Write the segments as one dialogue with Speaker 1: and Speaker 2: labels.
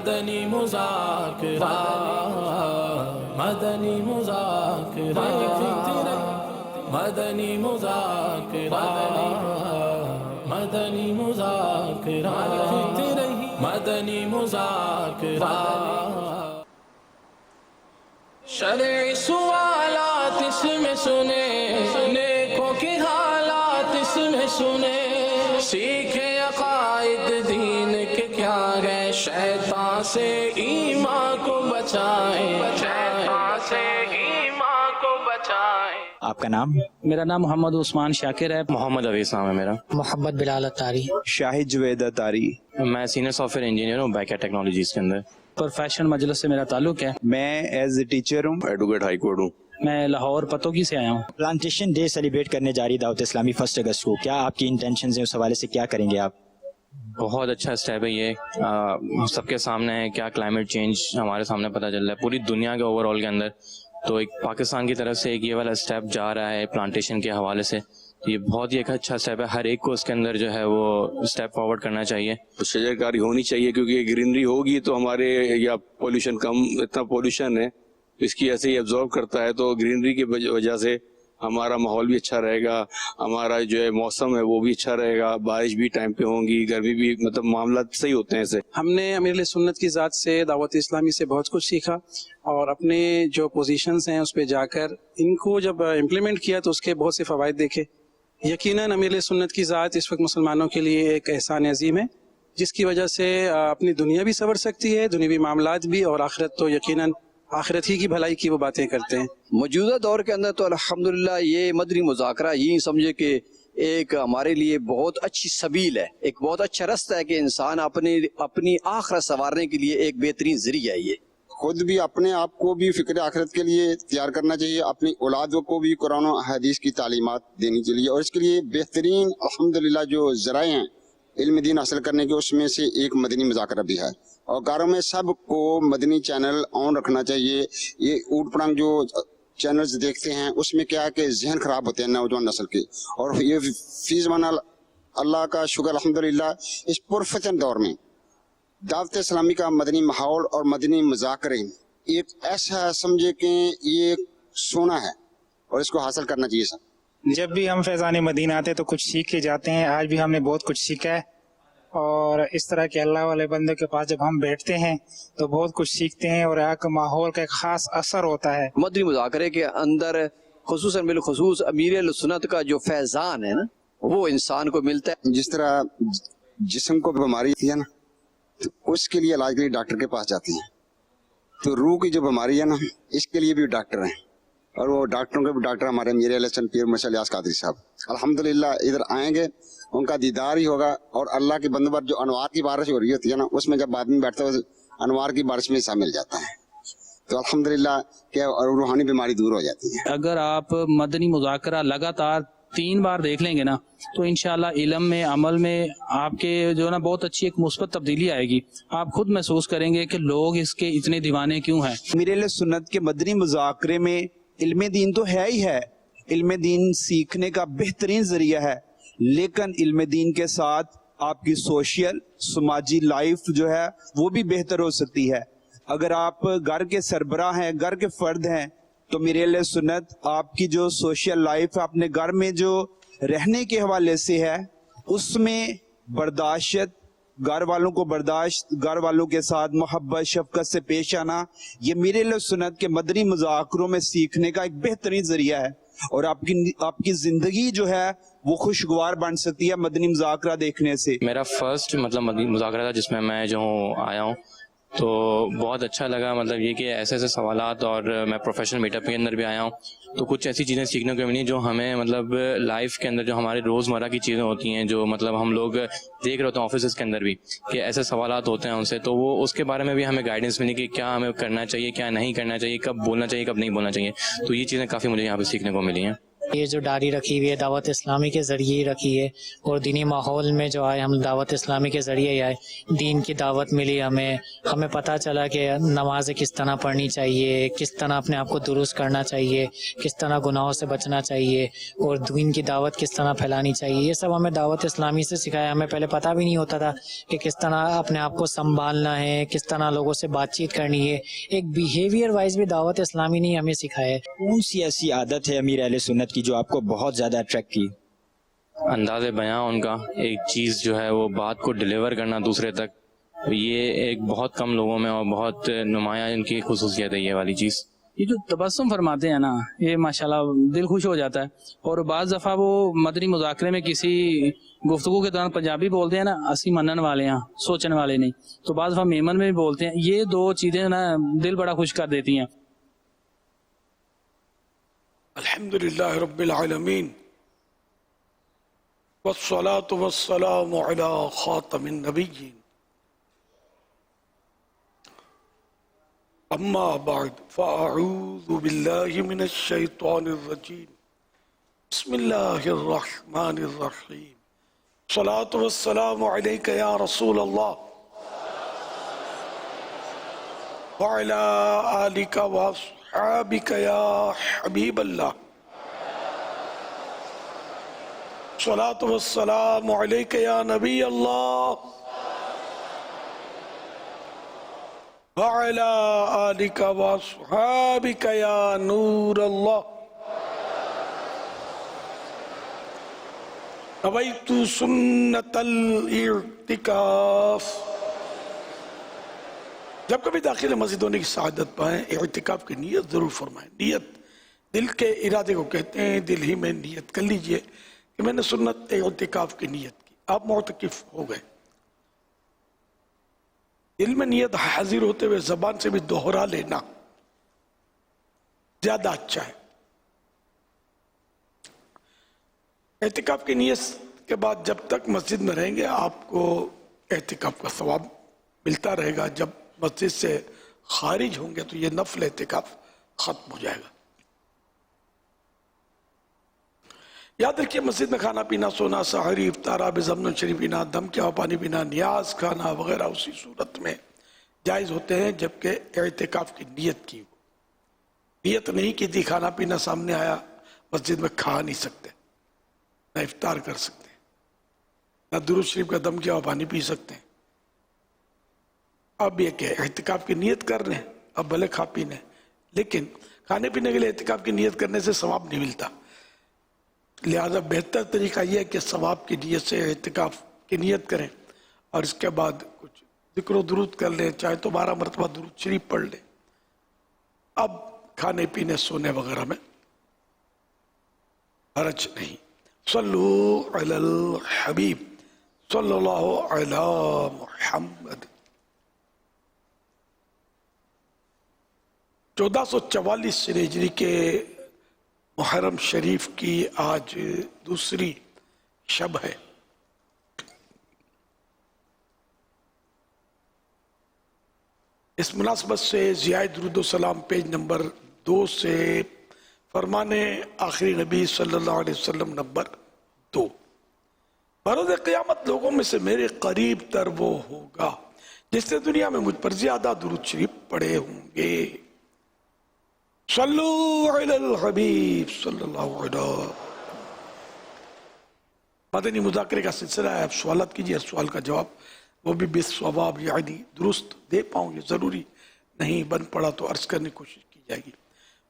Speaker 1: مدنی مذاکرہ مدنی مذاکرہ مدنی مذاکرہ مدنی مذاکرہ مدنی مذاکرہ شرعی سوالات اس میں سنے نیکوں کی حالات اس میں سنے سیکھے عقائد دین کے کیا ہے شیطان سے ایمان کو بچائیں شیطان سے ایمان کو بچائیں.
Speaker 2: آپ کا نام؟
Speaker 3: میرا نام محمد عثمان شاکر ہے.
Speaker 4: محمد عویس نام ہے میرا.
Speaker 5: محمد بلال اتاری.
Speaker 2: شاہد جوید اتاری.
Speaker 4: میں سینئر سافٹ ویئر انجینئر ہوں بیکر ٹیکنالوجیز کے اندر.
Speaker 3: پروفیشنل مجلس سے میرا تعلق ہے.
Speaker 2: میں ایز اے ٹیچر ہوں.
Speaker 6: ایڈوکیٹ ہائی کورٹ ہوں.
Speaker 3: میں لاہور پتوکی سے آیا ہوں.
Speaker 2: پلانٹیشن ڈے سیلیبریٹ کرنے جا رہی دعوت اسلامی 1 اگست کو، کیا آپ کی انٹینشنز ہیں؟ اس حوالے سے کیا کریں گے آپ؟
Speaker 4: بہت اچھا اسٹیپ ہے یہ، سب کے سامنے ہے کیا کلائمیٹ چینج ہمارے سامنے پتہ چل رہا ہے پوری دنیا کے اوور آل کے اندر. تو ایک پاکستان کی طرف سے ایک یہ والا اسٹیپ جا رہا ہے پلانٹیشن کے حوالے سے، یہ بہت ہی ایک اچھا اسٹیپ ہے. ہر ایک کو اس کے اندر جو ہے وہ اسٹیپ فارورڈ کرنا چاہیے.
Speaker 6: شجر کاری ہونی چاہیے کیونکہ گرینری ہوگی تو ہمارے یا پولوشن کم، اتنا پولوشن ہے اس کی ایسے ہی ایبزارب کرتا ہے، تو گرینری کی وجہ سے ہمارا ماحول بھی اچھا رہے گا، ہمارا جو ہے موسم ہے وہ بھی اچھا رہے گا، بارش بھی ٹائم پہ ہوں گی، گرمی بھی، مطلب معاملات صحیح ہوتے ہیں. ایسے
Speaker 7: ہم نے امیر سنت کی ذات سے، دعوت اسلامی سے بہت کچھ سیکھا، اور اپنے جو پوزیشنز ہیں اس پہ جا کر ان کو جب امپلیمنٹ کیا تو اس کے بہت سے فوائد دیکھے. یقیناً امیر سنت کی ذات اس وقت مسلمانوں کے لیے ایک احسان عظیم ہے، جس کی وجہ سے اپنی دنیا بھی سنور سکتی ہے، دنیاوی معاملات بھی، اور آخرت تو یقیناً آخرت ہی کی بھلائی کی وہ باتیں کرتے ہیں.
Speaker 8: موجودہ دور کے اندر تو الحمدللہ یہ مدنی مذاکرہ یہ سمجھے کہ ایک ہمارے لیے بہت اچھی سبیل ہے، ایک بہت اچھا راستہ ہے کہ انسان اپنی آخرت سنوارنے کے لیے ایک بہترین ذریعہ ہے. یہ
Speaker 9: خود بھی اپنے آپ کو بھی فکر آخرت کے لیے تیار کرنا چاہیے، اپنی اولادوں کو بھی قرآن و حدیث کی تعلیمات دینی چاہیے، اور اس کے لیے بہترین الحمدللہ جو ذرائع ہیں علم دین حاصل کرنے کے، اس میں سے ایک مدنی مذاکرہ بھی ہے. اور گھروں میں سب کو مدنی چینل آن رکھنا چاہیے. یہ اوٹ پڑانگ جو چینلز دیکھتے ہیں اس میں کیا ہے کہ ذہن خراب ہوتے ہیں نوجوان نسل کے، اور یہ فی زمان اللہ کا شکر الحمدللہ اس پرفتن دور میں دعوت اسلامی کا مدنی ماحول اور مدنی مذاکرے ایک ایسا سمجھے کہ یہ سونا ہے اور اس کو حاصل کرنا چاہیے. سب
Speaker 10: جب بھی ہم فیضان مدینہ آتے تو کچھ سیکھ کے جاتے ہیں. آج بھی ہم نے بہت کچھ سیکھا ہے، اور اس طرح کے اللہ والے بندے کے پاس جب ہم بیٹھتے ہیں تو بہت کچھ سیکھتے ہیں، اور یہاں کا ماحول کا ایک خاص اثر ہوتا ہے.
Speaker 8: مدنی مذاکرے کے اندر خصوصاً بالخصوص امیر سنت کا جو فیضان ہے نا وہ انسان کو ملتا ہے.
Speaker 9: جس طرح جسم کو بیماری تھی نا تو اس کے لیے علاج کے لیے ڈاکٹر کے پاس جاتی ہیں، تو روح کی جو بیماری ہے نا اس کے لیے بھی ڈاکٹر ہیں، اور وہ ڈاکٹروں کے بھی ڈاکٹر ہمارے میر علیہ السلام پیر مرشد الیاس قادری صاحب الحمدللہ ادھر آئیں گے، ان کا دیدار ہی ہوگا. اور اللہ کے بندوں پر جو انوار کی بارش ہو رہی ہوتی ہے نا اس میں جب آدمی بیٹھتا ہے انوار کی بارش میں حصہ مل جاتا ہے، تو الحمدللہ کہ روحانی بیماری دور ہو جاتی ہے.
Speaker 3: اگر آپ مدنی مذاکرہ لگاتار 3 بار دیکھ لیں گے نا تو انشاءاللہ علم میں، عمل میں آپ کے جو ہے نا بہت اچھی ایک مثبت تبدیلی آئے گی. آپ خود محسوس کریں گے کہ لوگ اس کے اتنے دیوانے کیوں ہیں.
Speaker 11: امیر اہل سنت کے مدنی مذاکرے میں علم دین تو ہے ہی ہے، علم دین سیکھنے کا بہترین ذریعہ ہے، لیکن علم دین کے ساتھ آپ کی سوشل سماجی لائف جو ہے وہ بھی بہتر ہو سکتی ہے. اگر آپ گھر کے سربراہ ہیں، گھر کے فرد ہیں، تو میرے لیے سنت آپ کی جو سوشل لائف اپنے گھر میں جو رہنے کے حوالے سے ہے اس میں برداشت، گھر والوں کو برداشت، گھر والوں کے ساتھ محبت شفقت سے پیش آنا، یہ میرے لیے سنت کے مدنی مذاکروں میں سیکھنے کا ایک بہترین ذریعہ ہے. اور آپ کی زندگی جو ہے وہ خوشگوار بن سکتی ہے مدنی مذاکرہ دیکھنے سے.
Speaker 4: میرا فرسٹ مدنی مذاکرہ تھا جس میں جو آیا ہوں، تو بہت اچھا لگا. مطلب یہ کہ ایسے سوالات، اور میں پروفیشنل میٹ اپ کے اندر بھی آیا ہوں تو کچھ ایسی چیزیں سیکھنے کو ملی جو ہمیں مطلب لائف کے اندر جو ہمارے روزمرہ کی چیزیں ہوتی ہیں، جو مطلب ہم لوگ دیکھ رہے ہوتے ہیں آفیسز کے اندر بھی کہ ایسے سوالات ہوتے ہیں ان سے، تو وہ اس کے بارے میں بھی ہمیں گائیڈنس ملی کہ کیا ہمیں کرنا چاہیے، کیا نہیں کرنا چاہیے، کب بولنا چاہیے، کب نہیں بولنا چاہیے. تو یہ چیزیں کافی مجھے یہاں پہ سیکھنے کو ملی ہیں.
Speaker 5: یہ جو ڈائری رکھی ہوئی ہے دعوت اسلامی کے ذریعے ہی رکھی ہے، اور دینی ماحول میں جو آئے ہم دعوت اسلامی کے ذریعے ہی آئے، دین کی دعوت ملی ہمیں پتہ چلا کہ نمازیں کس طرح پڑھنی چاہیے، کس طرح اپنے آپ کو درست کرنا چاہیے، کس طرح گناہوں سے بچنا چاہیے، اور دین کی دعوت کس طرح پھیلانی چاہیے. یہ سب ہمیں دعوت اسلامی سے سکھایا. ہمیں پہلے پتہ بھی نہیں ہوتا تھا کہ کس طرح اپنے آپ کو سنبھالنا ہے، کس طرح لوگوں سے بات چیت کرنی ہے. ایک بیہیویئر وائز بھی دعوت اسلامی نے ہمیں سکھایا ہے.
Speaker 2: کون سی ایسی عادت ہے امیر اہل سنت کی جو آپ کو بہت زیادہ اٹریکٹ کی؟
Speaker 4: انداز بیاں ان کا، ایک چیز جو ہے وہ بات کو ڈیلیور کرنا دوسرے تک، یہ ایک بہت کم لوگوں میں اور بہت نمایاں ان کی خصوصیت ہے یہ والی چیز.
Speaker 3: یہ جو تبسم فرماتے ہیں نا، یہ ماشاءاللہ دل خوش ہو جاتا ہے. اور بعض دفعہ وہ مدنی مذاکرے میں کسی گفتگو کے دوران پنجابی بولتے ہیں نا، اسی منن والے ہیں سوچنے والے نہیں، تو بعض دفعہ میمن میں بھی بولتے ہیں. یہ دو چیزیں نا دل بڑا خوش کر دیتی ہیں.
Speaker 12: الحمدللہ رب العالمین والصلاة والسلام علی خاتم النبیین اما بعد فاعوذ باللہ من الشیطان الرجیم بسم اللہ الرحمن الرحیم الصلاة والسلام علیک یا رسول اللہ وعلی آلک واصحابک یا حبیب اللہ الصلاة والسلام علیک یا نبی اللہ وعلی آلک واصحابک یا نور اللہ نویت سنت الاعتکاف. جب کبھی داخل مسجد ہونے کی سعادت پائیں، اعتکاف کی نیت ضرور فرمائیں. نیت دل کے ارادے کو کہتے ہیں. دل ہی میں نیت کر لیجئے کہ میں نے سنت اعتکاف کی نیت کی، آپ معتکف ہو گئے. دل میں نیت حاضر ہوتے ہوئے زبان سے بھی دوہرا لینا زیادہ اچھا ہے. اعتکاف کی نیت کے بعد جب تک مسجد میں رہیں گے آپ کو اعتکاف کا ثواب ملتا رہے گا. جب مسجد سے خارج ہوں گے تو یہ نفل اعتکاف ختم ہو جائے گا. یاد رکھیے مسجد میں کھانا پینا، سونا، سحری، افطار، آب زمزم شریف پینا، دم کے ہوا پانی پینا، نیاز کھانا وغیرہ اسی صورت میں جائز ہوتے ہیں جبکہ اعتکاف کی نیت کی ہو. نیت نہیں کی تھی، کھانا پینا سامنے آیا، مسجد میں کھا نہیں سکتے، نہ افطار کر سکتے، نہ درود شریف کا دم کے ہوا پانی پی سکتے ہیں. اب یہ کہ اعتکاف کی نیت کر رہے ہیں، اب بھلے کھا پینے، لیکن کھانے پینے کے لیے اعتکاف کی نیت کرنے سے ثواب نہیں ملتا. لہذا بہتر طریقہ یہ ہے کہ ثواب کی نیت سے اعتکاف کی نیت کریں اور اس کے بعد کچھ ذکر و درود کر لیں، چاہے تو 12 مرتبہ درود شریف پڑھ لیں. اب کھانے پینے سونے وغیرہ میں حرج نہیں. صلو علی الحبیب صلی اللہ علی محمد. 1444 ہجری کے محرم شریف کی آج دوسری شب ہے. اس مناسبت سے ضیاء درود و سلام پیج نمبر 2 سے فرمان آخری نبی صلی اللہ علیہ وسلم نمبر 2. بروز قیامت لوگوں میں سے میرے قریب تر وہ ہوگا جس نے دنیا میں مجھ پر زیادہ درود شریف پڑھے ہوں گے. صلو علی الحبیب صلی اللہ علیہ وسلم. مدنی مذاکرے کا سلسلہ ہے، آپ سوالات کیجئے، سوال کا جواب وہ بھی بالصواب یعنی درست دے پاؤں گے. ضروری نہیں بن پڑا تو عرض کرنے کی کوشش کی جائے گی.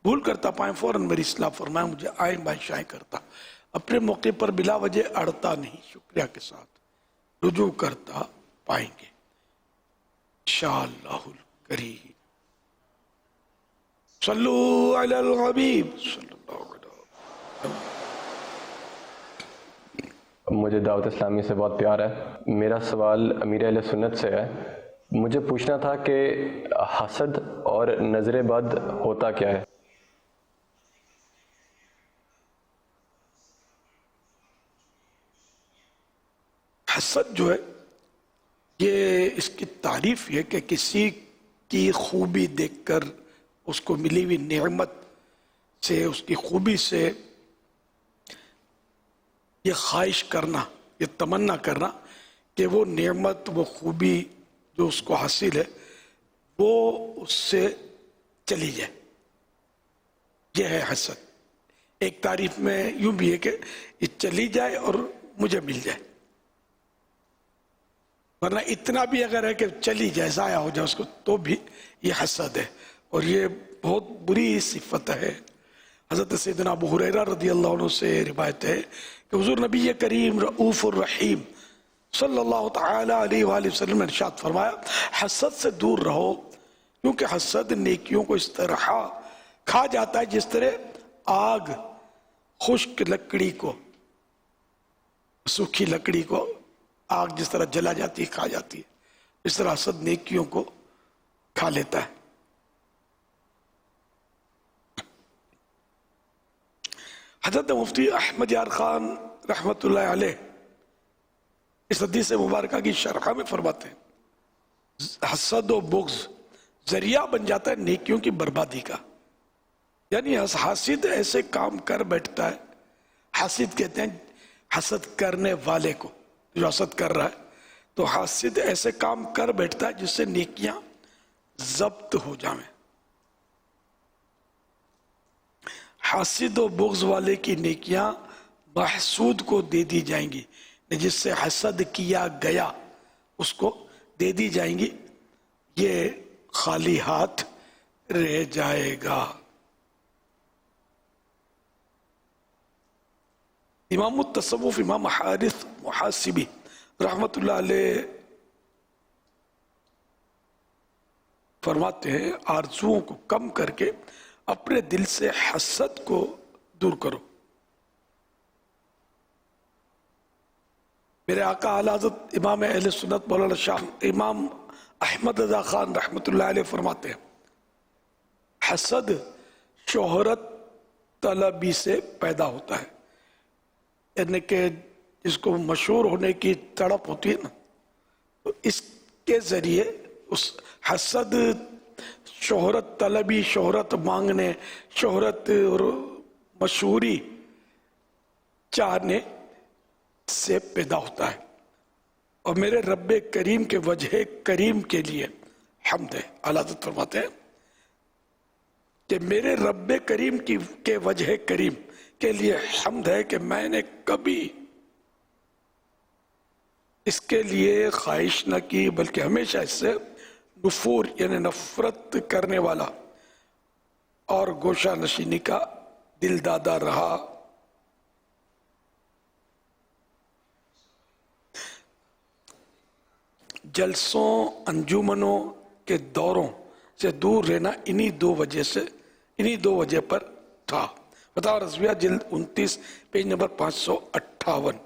Speaker 12: بھول کرتا پائیں فوراً میری اصلاح فرمائیں، مجھے آئیں بائیں شائیں کرتا، اپنے موقع پر بلا وجہ اڑتا نہیں، شکریہ کے ساتھ رجوع کرتا پائیں گے انشاءاللہ الکریم. صلو علی الحبیب صلی اللہ علیہ وسلم.
Speaker 13: مجھے دعوت اسلامی سے بہت پیار ہے. میرا سوال امیر اہل سنت سے ہے. مجھے پوچھنا تھا کہ حسد اور نظر بد ہوتا کیا ہے؟
Speaker 12: حسد جو ہے یہ اس کی تعریف یہ کہ کسی کی خوبی دیکھ کر اس کو ملی ہوئی نعمت سے، اس کی خوبی سے یہ خواہش کرنا، یہ تمنا کرنا کہ وہ نعمت، وہ خوبی جو اس کو حاصل ہے وہ اس سے چلی جائے، یہ ہے حسد۔ ایک تعریف میں یوں بھی ہے کہ یہ چلی جائے اور مجھے مل جائے، ورنہ اتنا بھی اگر ہے کہ چلی جائے، ضائع ہو جائے اس کو، تو بھی یہ حسد ہے، اور یہ بہت بری صفت ہے۔ حضرت سیدنا ابو ہریرہ رضی اللہ عنہ سے روایت ہے کہ حضور نبی کریم رؤوف الرحیم صلی اللہ تعالی علیہ وآلہ وسلم نے ارشاد فرمایا، حسد سے دور رہو، کیونکہ حسد نیکیوں کو اس طرح کھا جاتا ہے جس طرح آگ خشک لکڑی کو، سوکھی لکڑی کو آگ جس طرح جلا جاتی ہے، کھا جاتی ہے، اس طرح حسد نیکیوں کو کھا لیتا ہے۔ حضرت مفتی احمد یار خان رحمت اللہ علیہ اس حدیث مبارکہ کی شرح میں فرماتے ہیں، حسد و بغض ذریعہ بن جاتا ہے نیکیوں کی بربادی کا، یعنی حاسد ایسے کام کر بیٹھتا ہے، حاسد کہتے ہیں حسد کرنے والے کو، جو حسد کر رہا ہے، تو حاسد ایسے کام کر بیٹھتا ہے جس سے نیکیاں ضبط ہو جائیں۔ حاسد و بغض والے کی نیکیاں محسود کو دے دی جائیں گی، جس سے حسد کیا گیا اس کو دے دی جائیں گی، یہ خالی ہاتھ رہ جائے گا۔ امام التصوف امام حارث محاسبی رحمت اللہ علیہ فرماتے ہیں، آرزوؤں کو کم کر کے اپنے دل سے حسد کو دور کرو۔ میرے آقا اعلی حضرت امام اہل سنت مولانا شاہ امام احمد رضا خان رحمت اللہ علیہ فرماتے ہیں، حسد شہرت طلبی سے پیدا ہوتا ہے، یعنی کہ جس کو مشہور ہونے کی تڑپ ہوتی ہے نا، تو اس کے ذریعے اس حسد شہرت طلبی، شہرت مانگنے، شہرت اور مشہوری چاہنے سے پیدا ہوتا ہے۔ اور میرے رب کریم کے وجہ کریم کے لیے حمد ہے۔ اعلیٰ حضرت فرماتے ہیں کہ میرے رب کریم کے وجہ کریم کے لیے حمد ہے کہ میں نے کبھی اس کے لیے خواہش نہ کی، بلکہ ہمیشہ اس سے نفور یعنی نفرت کرنے والا اور گوشہ نشینی کا دل دادا رہا۔ جلسوں انجمنوں کے دوروں سے دور رہنا انہی دو وجہ پر تھا۔ فتاوی رضویہ جلد 29 پیج نمبر 558۔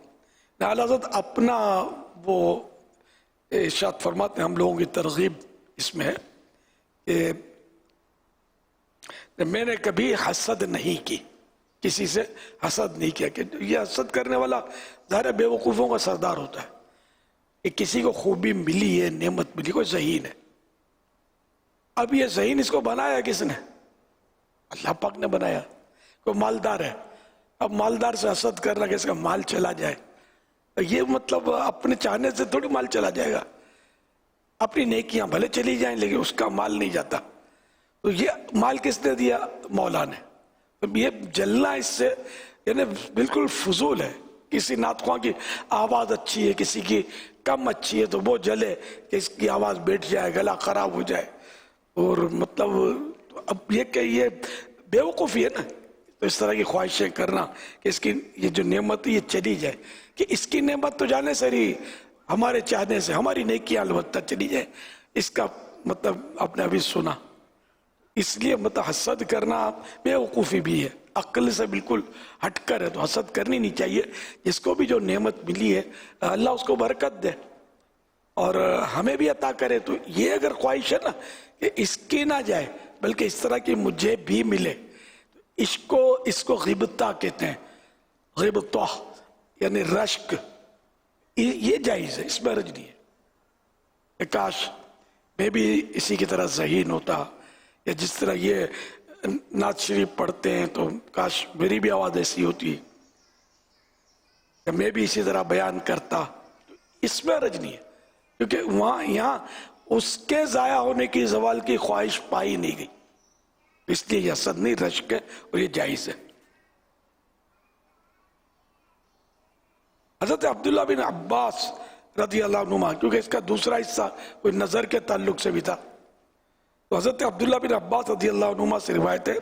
Speaker 12: اعلیٰ حضرت اپنا وہ ارشاد فرماتے ہیں، ہم لوگوں کی ترغیب اس میں ہے کہ میں نے کبھی حسد نہیں کی، کسی سے حسد نہیں کیا، کہ یہ حسد کرنے والا ظاہر بے وقوفوں کا سردار ہوتا ہے، کہ کسی کو خوبی ملی ہے، نعمت ملی، کوئی ذہین ہے، اب یہ ذہین اس کو بنایا کس نے؟ اللہ پاک نے بنایا۔ کوئی مالدار ہے، اب مالدار سے حسد کرنا کہ اس کا مال چلا جائے، یہ مطلب اپنے چاہنے سے تھوڑی مال چلا جائے گا، اپنی نیکیاں بھلے چلی جائیں لیکن اس کا مال نہیں جاتا۔ تو یہ مال کس نے دیا؟ مولا نے۔ تو یہ جلنا اس سے یعنی بالکل فضول ہے۔ کسی نعت خواں کی آواز اچھی ہے، کسی کی کم اچھی ہے، تو وہ جلے کہ اس کی آواز بیٹھ جائے، گلا خراب ہو جائے، اور مطلب اب یہ کہ یہ بے وقوفی ہے نا، تو اس طرح کی خواہشیں کرنا کہ اس کی یہ جو نعمت ہے یہ چلی جائے، کہ اس کی نعمت تو جانے سے ہی ہمارے چاہنے سے ہماری نیکیاں البتہ چلی جائے، اس کا مطلب آپ نے ابھی سنا۔ اس لیے مطلب حسد کرنا بے وقوفی بھی ہے، عقل سے بالکل ہٹ کر ہے، تو حسد کرنی نہیں چاہیے۔ جس کو بھی جو نعمت ملی ہے اللہ اس کو برکت دے اور ہمیں بھی عطا کرے، تو یہ اگر خواہش ہے نا کہ اس کی نہ جائے بلکہ اس طرح کی مجھے بھی ملے، اس کو غیبتہ کہتے ہیں، غیبتہ یعنی رشک، یہ جائز ہے، اس میں حرج نہیں ہے کہ کاش میں بھی اسی کی طرح ذہین ہوتا، یا جس طرح یہ نعت شریف پڑھتے ہیں تو کاش میری بھی آواز ایسی ہوتی ہے۔ کہ میں بھی اسی طرح بیان کرتا، اس میں حرج نہیں ہے، کیونکہ یہاں اس کے ضائع ہونے کی زوال کی خواہش پائی نہیں گئی، اس لیے یہ حسد نہیں، رشک ہے اور یہ جائز ہے۔ حضرت عبداللہ بن عباس رضی اللہ عنہما، کیونکہ اس کا دوسرا حصہ کوئی نظر کے تعلق سے بھی تھا، تو حضرت عبداللہ بن عباس رضی اللہ عنہما سے روایت ہے،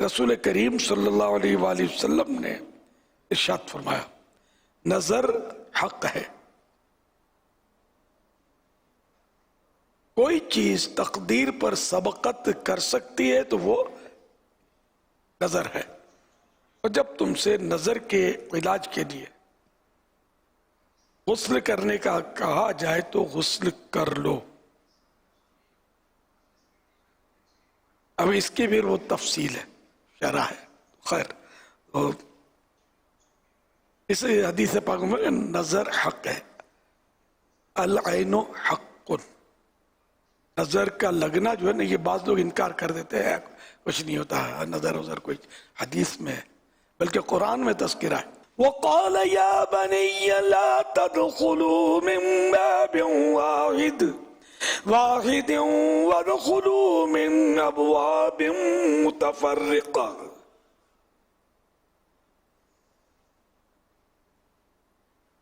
Speaker 12: رسول کریم صلی اللہ علیہ وآلہ وسلم نے ارشاد فرمایا، نظر حق ہے، کوئی چیز تقدیر پر سبقت کر سکتی ہے تو وہ نظر ہے، اور جب تم سے نظر کے علاج کے لیے غسل کرنے کا کہا جائے تو غسل کر لو۔ اب اس کی بھی وہ تفصیل ہے، شرح ہے، خیر اس حدیث پاک میں نظر حق ہے، العین حق، نظر کا لگنا جو ہے نا، یہ بعض لوگ انکار کر دیتے ہیں، کچھ نہیں ہوتا ہے نظر وظر، کوئی حدیث میں ہے، بلکہ قرآن میں تذکرہ ہے۔ وَقَالَ يَا بَنِيَّ لَا تَدْخُلُوا مِن بَابٍ وَاحِدٍ وَادْخُلُوا مِن أَبْوَابٍ مُتَفَرِّقَةٍ۔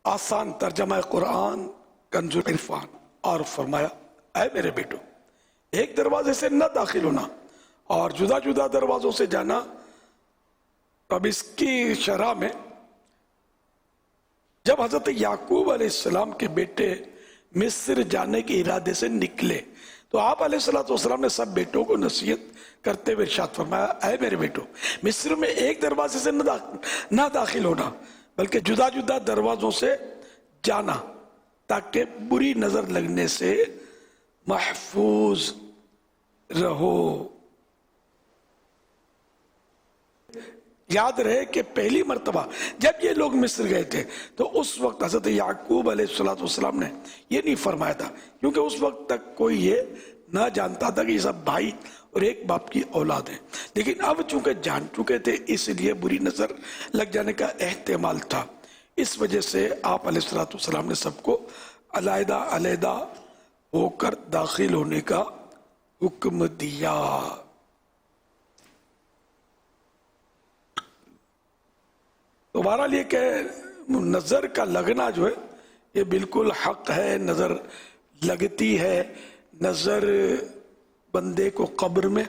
Speaker 12: آسان ترجمہ قرآن کنز العرفان، اور فرمایا اے میرے بیٹو، ایک دروازے سے نہ داخل ہونا اور جدا جدا دروازوں سے جانا۔ اب اس کی شرح میں جب حضرت یعقوب علیہ السلام کے بیٹے مصر جانے کے ارادے سے نکلے تو آپ علیہ السلام نے سب بیٹوں کو نصیحت کرتے ہوئے ارشاد فرمایا، اے میرے بیٹو، مصر میں ایک دروازے سے نہ داخل ہونا بلکہ جدا جدا دروازوں سے جانا، تاکہ بری نظر لگنے سے محفوظ رہو۔ یاد رہے کہ پہلی مرتبہ جب یہ لوگ مصر گئے تھے تو اس وقت حضرت یعقوب علیہ السلام نے یہ نہیں فرمایا تھا، کیونکہ اس وقت تک کوئی یہ نہ جانتا تھا کہ یہ سب بھائی اور ایک باپ کی اولاد ہیں، لیکن اب چونکہ جان چکے تھے اس لیے بری نظر لگ جانے کا احتمال تھا، اس وجہ سے آپ علیہ السلام نے سب کو علیحدہ علیحدہ ہو کر داخل ہونے کا حکم دیا۔ تو بہرحال یہ کہ نظر کا لگنا جو ہے یہ بالکل حق ہے، نظر لگتی ہے، نظر بندے کو قبر میں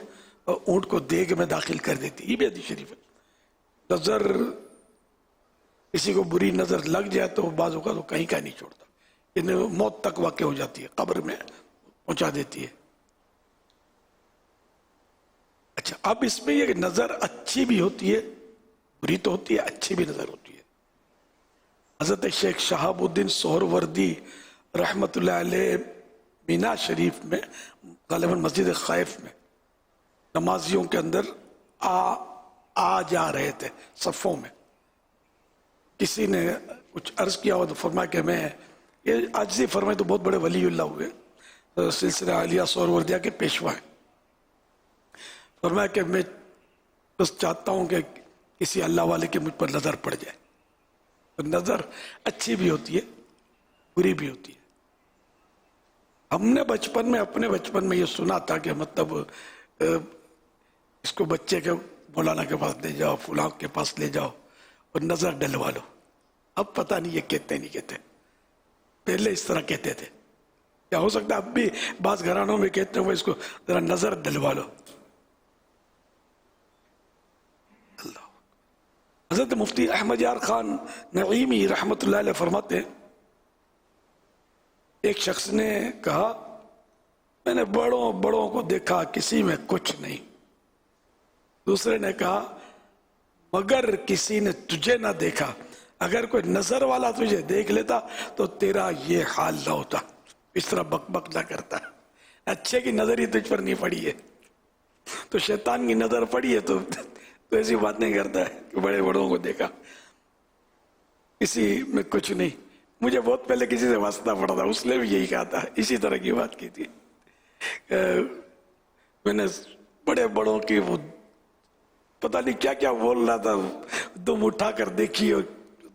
Speaker 12: اور اونٹ کو دیگ میں داخل کر دیتی، یہ بھی حدیث شریف ہے۔ نظر کسی کو بری نظر لگ جائے تو بعض اوقات وہ کہیں کا نہیں چھوڑتا، انہیں موت تک واقع ہو جاتی ہے، قبر میں پہنچا دیتی ہے۔ اچھا، اب اس میں یہ کہ نظر اچھی بھی ہوتی ہے، بری تو ہوتی ہے، اچھی بھی نظر ہوتی ہے۔ حضرت شیخ شہاب الدین سہروردی رحمت اللہ علیہ مینا شریف میں غالباً مسجد خائف میں نمازیوں کے اندر آ جا رہے تھے صفوں میں، کسی نے کچھ عرض کیا ہو تو فرمایا کہ میں یہ عاجزی فرمائے تو بہت بڑے ولی اللہ ہوئے، سلسلہ عالیہ سہروردیہ کے پیشوا ہیں، فرمایا کہ میں بس چاہتا ہوں کہ کسی اللہ والے کے مجھ پر نظر پڑ جائے۔ تو نظر اچھی بھی ہوتی ہے، بری بھی ہوتی ہے۔ ہم نے اپنے بچپن میں یہ سنا تھا کہ مطلب اس کو بچے کے مولانا کے پاس لے جاؤ، فلاں کے پاس لے جاؤ اور نظر ڈلوا لو۔ اب پتہ نہیں یہ کہتے نہیں کہتے، پہلے اس طرح کہتے تھے، کیا ہو سکتا ہے اب بھی بعض گھرانوں میں کہتے ہیں وہ اس کو ذرا نظر ڈلوا لو۔ حضرت مفتی احمد یار خان نعیمی رحمت اللہ علیہ فرماتے ہیں، ایک شخص نے کہا میں نے بڑوں کو دیکھا کسی میں کچھ نہیں، دوسرے نے کہا مگر کسی نے تجھے نہ دیکھا، اگر کوئی نظر والا تجھے دیکھ لیتا تو تیرا یہ حال نہ ہوتا، اس طرح بک بک نہ کرتا، اچھے کی نظر ہی تجھ پر نہیں پڑی ہے، تو شیطان کی نظر پڑی ہے تو ایسی بات نہیں کرتا ہے کہ بڑوں کو دیکھا کسی میں کچھ نہیں۔ مجھے بہت پہلے کسی سے واسطہ پڑا تھا، اس نے بھی یہی کہا تھا، اسی طرح کی بات کی تھی، میں نے بڑوں کی وہ پتہ نہیں کیا کیا بول رہا تھا، دم اٹھا کر دیکھی اور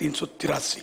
Speaker 12: 383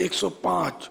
Speaker 12: 105।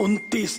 Speaker 12: 29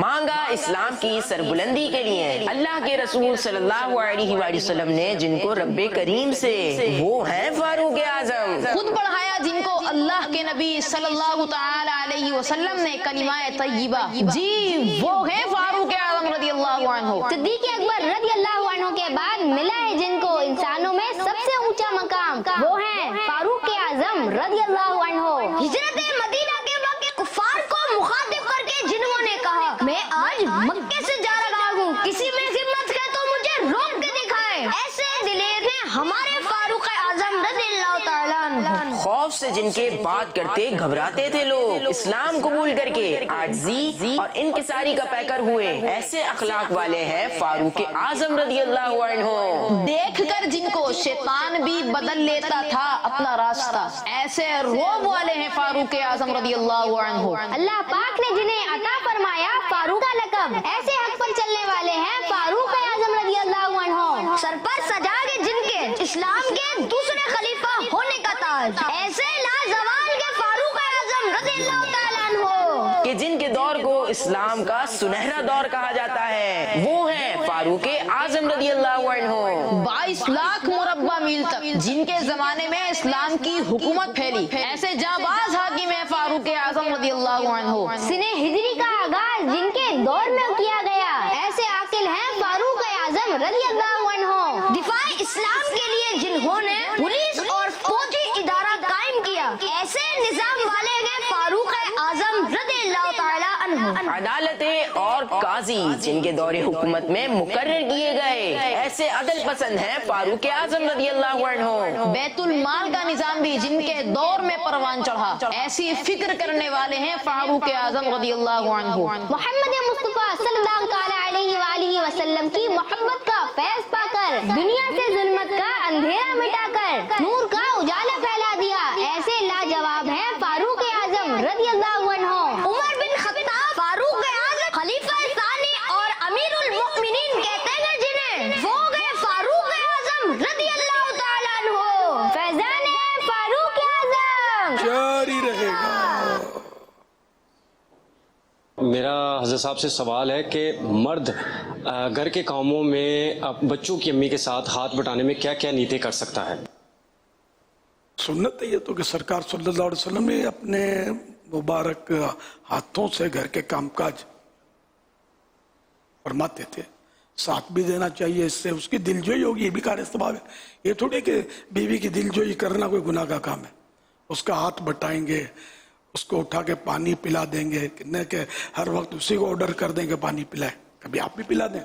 Speaker 14: مانگا اسلام کی سربلندی کے لیے. اللہ کے رسول صلی اللہ علیہ وآلہ وسلم نے جن کو رب کریم سے، وہ ہیں فاروق اعظم.
Speaker 15: خود پڑھایا جن کو اللہ کے نبی صلی اللہ تعالی علیہ وسلم نے کلمہ طیبہ، جی وہ ہیں فاروق اعظم رضی اللہ عنہ.
Speaker 16: صدیق اکبر رضی اللہ عنہ کے بعد ملا ہے جن کو انسانوں میں سب سے اونچا مقام، وہ ہیں فاروق اعظم رضی اللہ عنہ. ہجرت مدینہ کے وقت کفار کو مخاطب کر کے جنہوں نے کہا میں آج مکے سے جا رہا ہوں، کسی میں ہمت ہے تو مجھے روک کے دکھائے. ایسے دلیر ہیں ہمارے فاروق اعظم رضی اللہ تعالیٰ عنہ.
Speaker 14: خوف سے جن کے بات کرتے گھبراتے تھے لوگ، اسلام قبول کر کے عاجزی اور انکساری کا پیکر ہوئے. ایسے اخلاق والے ہیں فاروق اعظم رضی اللہ عنہ.
Speaker 15: دیکھ کر جن کو شیطان بھی بدل لیتا تھا اپنا راستہ، ایسے روب والے ہیں فاروق اعظم رضی اللہ عنہ.
Speaker 16: اللہ پاک نے جنہیں عطا فرمایا فاروق کا لقب، ایسے حق پر چلنے والے ہیں فاروق اعظم رضی اللہ عنہ. سر پر سجا کے جن کے اسلام کے دوسرے خلیفہ ہونے کا تاج، ایسے لازوال کے فاروق اعظم رضی اللہ تعالیٰ عنہ
Speaker 14: کہ جن کے دور کو اسلام کا سنہرا دور کہا جاتا ہے، وہ ہیں فاروق اعظم رضی اللہ عنہ.
Speaker 15: 22 لاکھ مربع میل تک جن کے زمانے میں اسلام کی حکومت پھیلی، ایسے جانباز حاکم ہیں فاروق اعظم رضی اللہ عنہ.
Speaker 16: سنہ ہجری کا آغاز جن کے دور میں کیا گیا، ایسے عاقل ہیں فاروق اعظم رضی اللہ عنہ. دفاع اسلام کے لیے جنہوں نے پولیس اور فوجی ادارہ قائم کیا، ایسے نظام والے ہیں فاروق اعظم رضی اللہ تعالیٰ عنہ.
Speaker 14: عدالتیں اور قاضی جن کے دور حکومت میں مقرر کیے گئے، ایسے عدل پسند ہیں فاروق اعظم رضی اللہ عنہ.
Speaker 15: بیت المال کا نظام بھی جن کے دور میں پروان چڑھا، ایسی فکر کرنے والے ہیں فاروق اعظم رضی اللہ عنہ.
Speaker 16: محمد مصطفیٰ صلی اللہ تعالیٰ علیہ وآلہ وسلم کی محبت کا فیض پا کر دنیا سے ظلمت کا اندھیرا مٹا کر نور کا اجالا پھیلا دیا، ایسے لاجواب ہیں فاروق اعظم رضی اللہ عنہ. عمر بن خطاب فاروق اعظم خلیفہ ثانی اور امیر المؤمنین کہتے ہیں جنہیں، وہ گئے فاروق اعظم رضی اللہ تعالیٰ عنہ. فیضان فاروق اعظم
Speaker 12: جاری رہے گا.
Speaker 17: میرا حضرت صاحب سے سوال ہے کہ مرد گھر کے کاموں میں بچوں کی امی کے ساتھ ہاتھ بٹانے میں کیا کیا نیتیں کر سکتا ہے؟
Speaker 12: سنت ہے یہ تو کہ سرکار صلی اللہ علیہ وسلم نے اپنے مبارک ہاتھوں سے گھر کے کام کاج فرماتے تھے. ساتھ بھی دینا چاہیے، اس سے اس کی دل جوئی ہوگی، یہ بھی کار استباب ہے. یہ تھوڑی کہ بیوی کی دل جوئی کرنا کوئی گناہ کا کام ہے. اس کا ہاتھ بٹائیں گے، اس کو اٹھا کے پانی پلا دیں گے، نہ کہ ہر وقت اسی کو آرڈر کر دیں گے پانی پلائے، کبھی آپ بھی پلا دیں.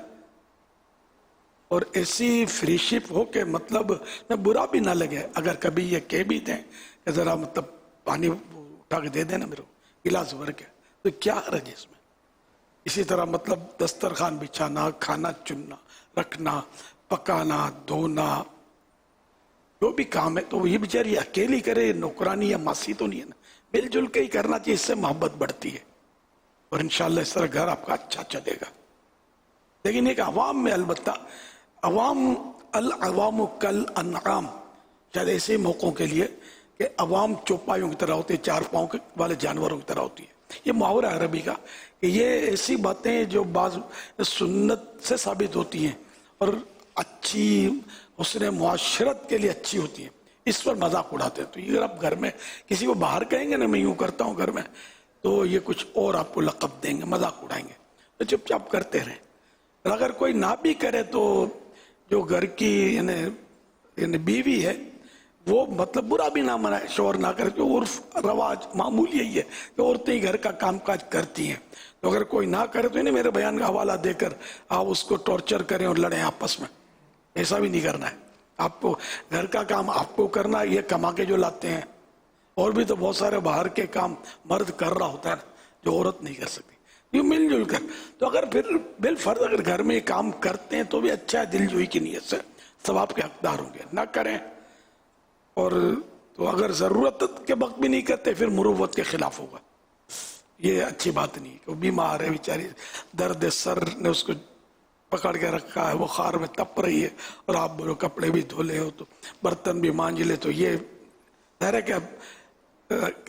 Speaker 12: اور ایسی فری شپ ہو کہ مطلب برا بھی نہ لگے. اگر کبھی یہ کہہ بھی دیں کہ ذرا مطلب پانی اٹھا کے دے دینا میرے کو گلاس بھر کے، تو کیا حرج ہے اس میں. اسی طرح مطلب دسترخوان بچھانا، کھانا چننا، رکھنا، پکانا، دھونا، جو بھی کام ہے تو یہ بیچاری اکیلی کرے، نوکرانی یا ماسی تو نہیں ہے نا، مل جل کے ہی کرنا چاہیے. اس سے محبت بڑھتی ہے اور انشاءاللہ اس طرح گھر آپ کا اچھا چلے گا. لیکن ایک عوام میں البتہ العوام کل انعام، شاید ایسے موقعوں کے لیے کہ عوام چوپایوں کی طرح ہوتے ہیں، 4 پاؤں والے جانوروں کی طرح ہوتی ہے. یہ محاورہ ہے عربی کا کہ یہ ایسی باتیں جو بعض سنت سے ثابت ہوتی ہیں اور اچھی حسن معاشرت کے لیے اچھی ہوتی ہیں، اس پر مذاق اڑاتے ہیں. تو اگر آپ گھر میں کسی کو باہر کہیں گے نا میں یوں کرتا ہوں گھر میں، تو یہ کچھ اور آپ کو لقب دیں گے، مذاق اڑائیں گے. تو چپ چاپ کرتے رہیں. اور اگر کوئی نہ بھی کرے تو جو گھر کی یعنی بیوی ہے وہ مطلب برا بھی نہ منائے، شور نہ کرے. تو عرف رواج معمول یہی ہے کہ عورتیں ہی گھر کا کام کاج کرتی ہیں. تو اگر کوئی نہ کرے تو میرے بیان کا حوالہ دے کر آپ اس کو ٹارچر کریں اور لڑیں آپس میں. ایسا بھی نہیں کرنا ہے. آپ کو گھر کا کام آپ کو کرنا ہے، یہ کما کے جو لاتے ہیں. اور بھی تو بہت سارے باہر کے کام مرد کر رہا ہوتا ہے جو عورت نہیں کر سکتی. یہ مل جل کر. تو اگر پھر بالفرض اگر گھر میں کام کرتے ہیں تو بھی اچھا ہے، دل جوئی کی نیت سے ثواب کے حقدار ہوں گے. نہ کریں اور تو اگر ضرورت کے وقت بھی نہیں کرتے پھر مروت کے خلاف ہوگا. یہ اچھی بات نہیں کہ وہ بیمار ہے بیچاری، درد سر نے اس کو پکڑ کے رکھا ہے، بخار میں تپ رہی ہے، اور آپ بولو کپڑے بھی دھو لے ہو تو برتن بھی مانج لے. تو یہ ظاہر ہے کہ اب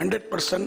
Speaker 12: 100%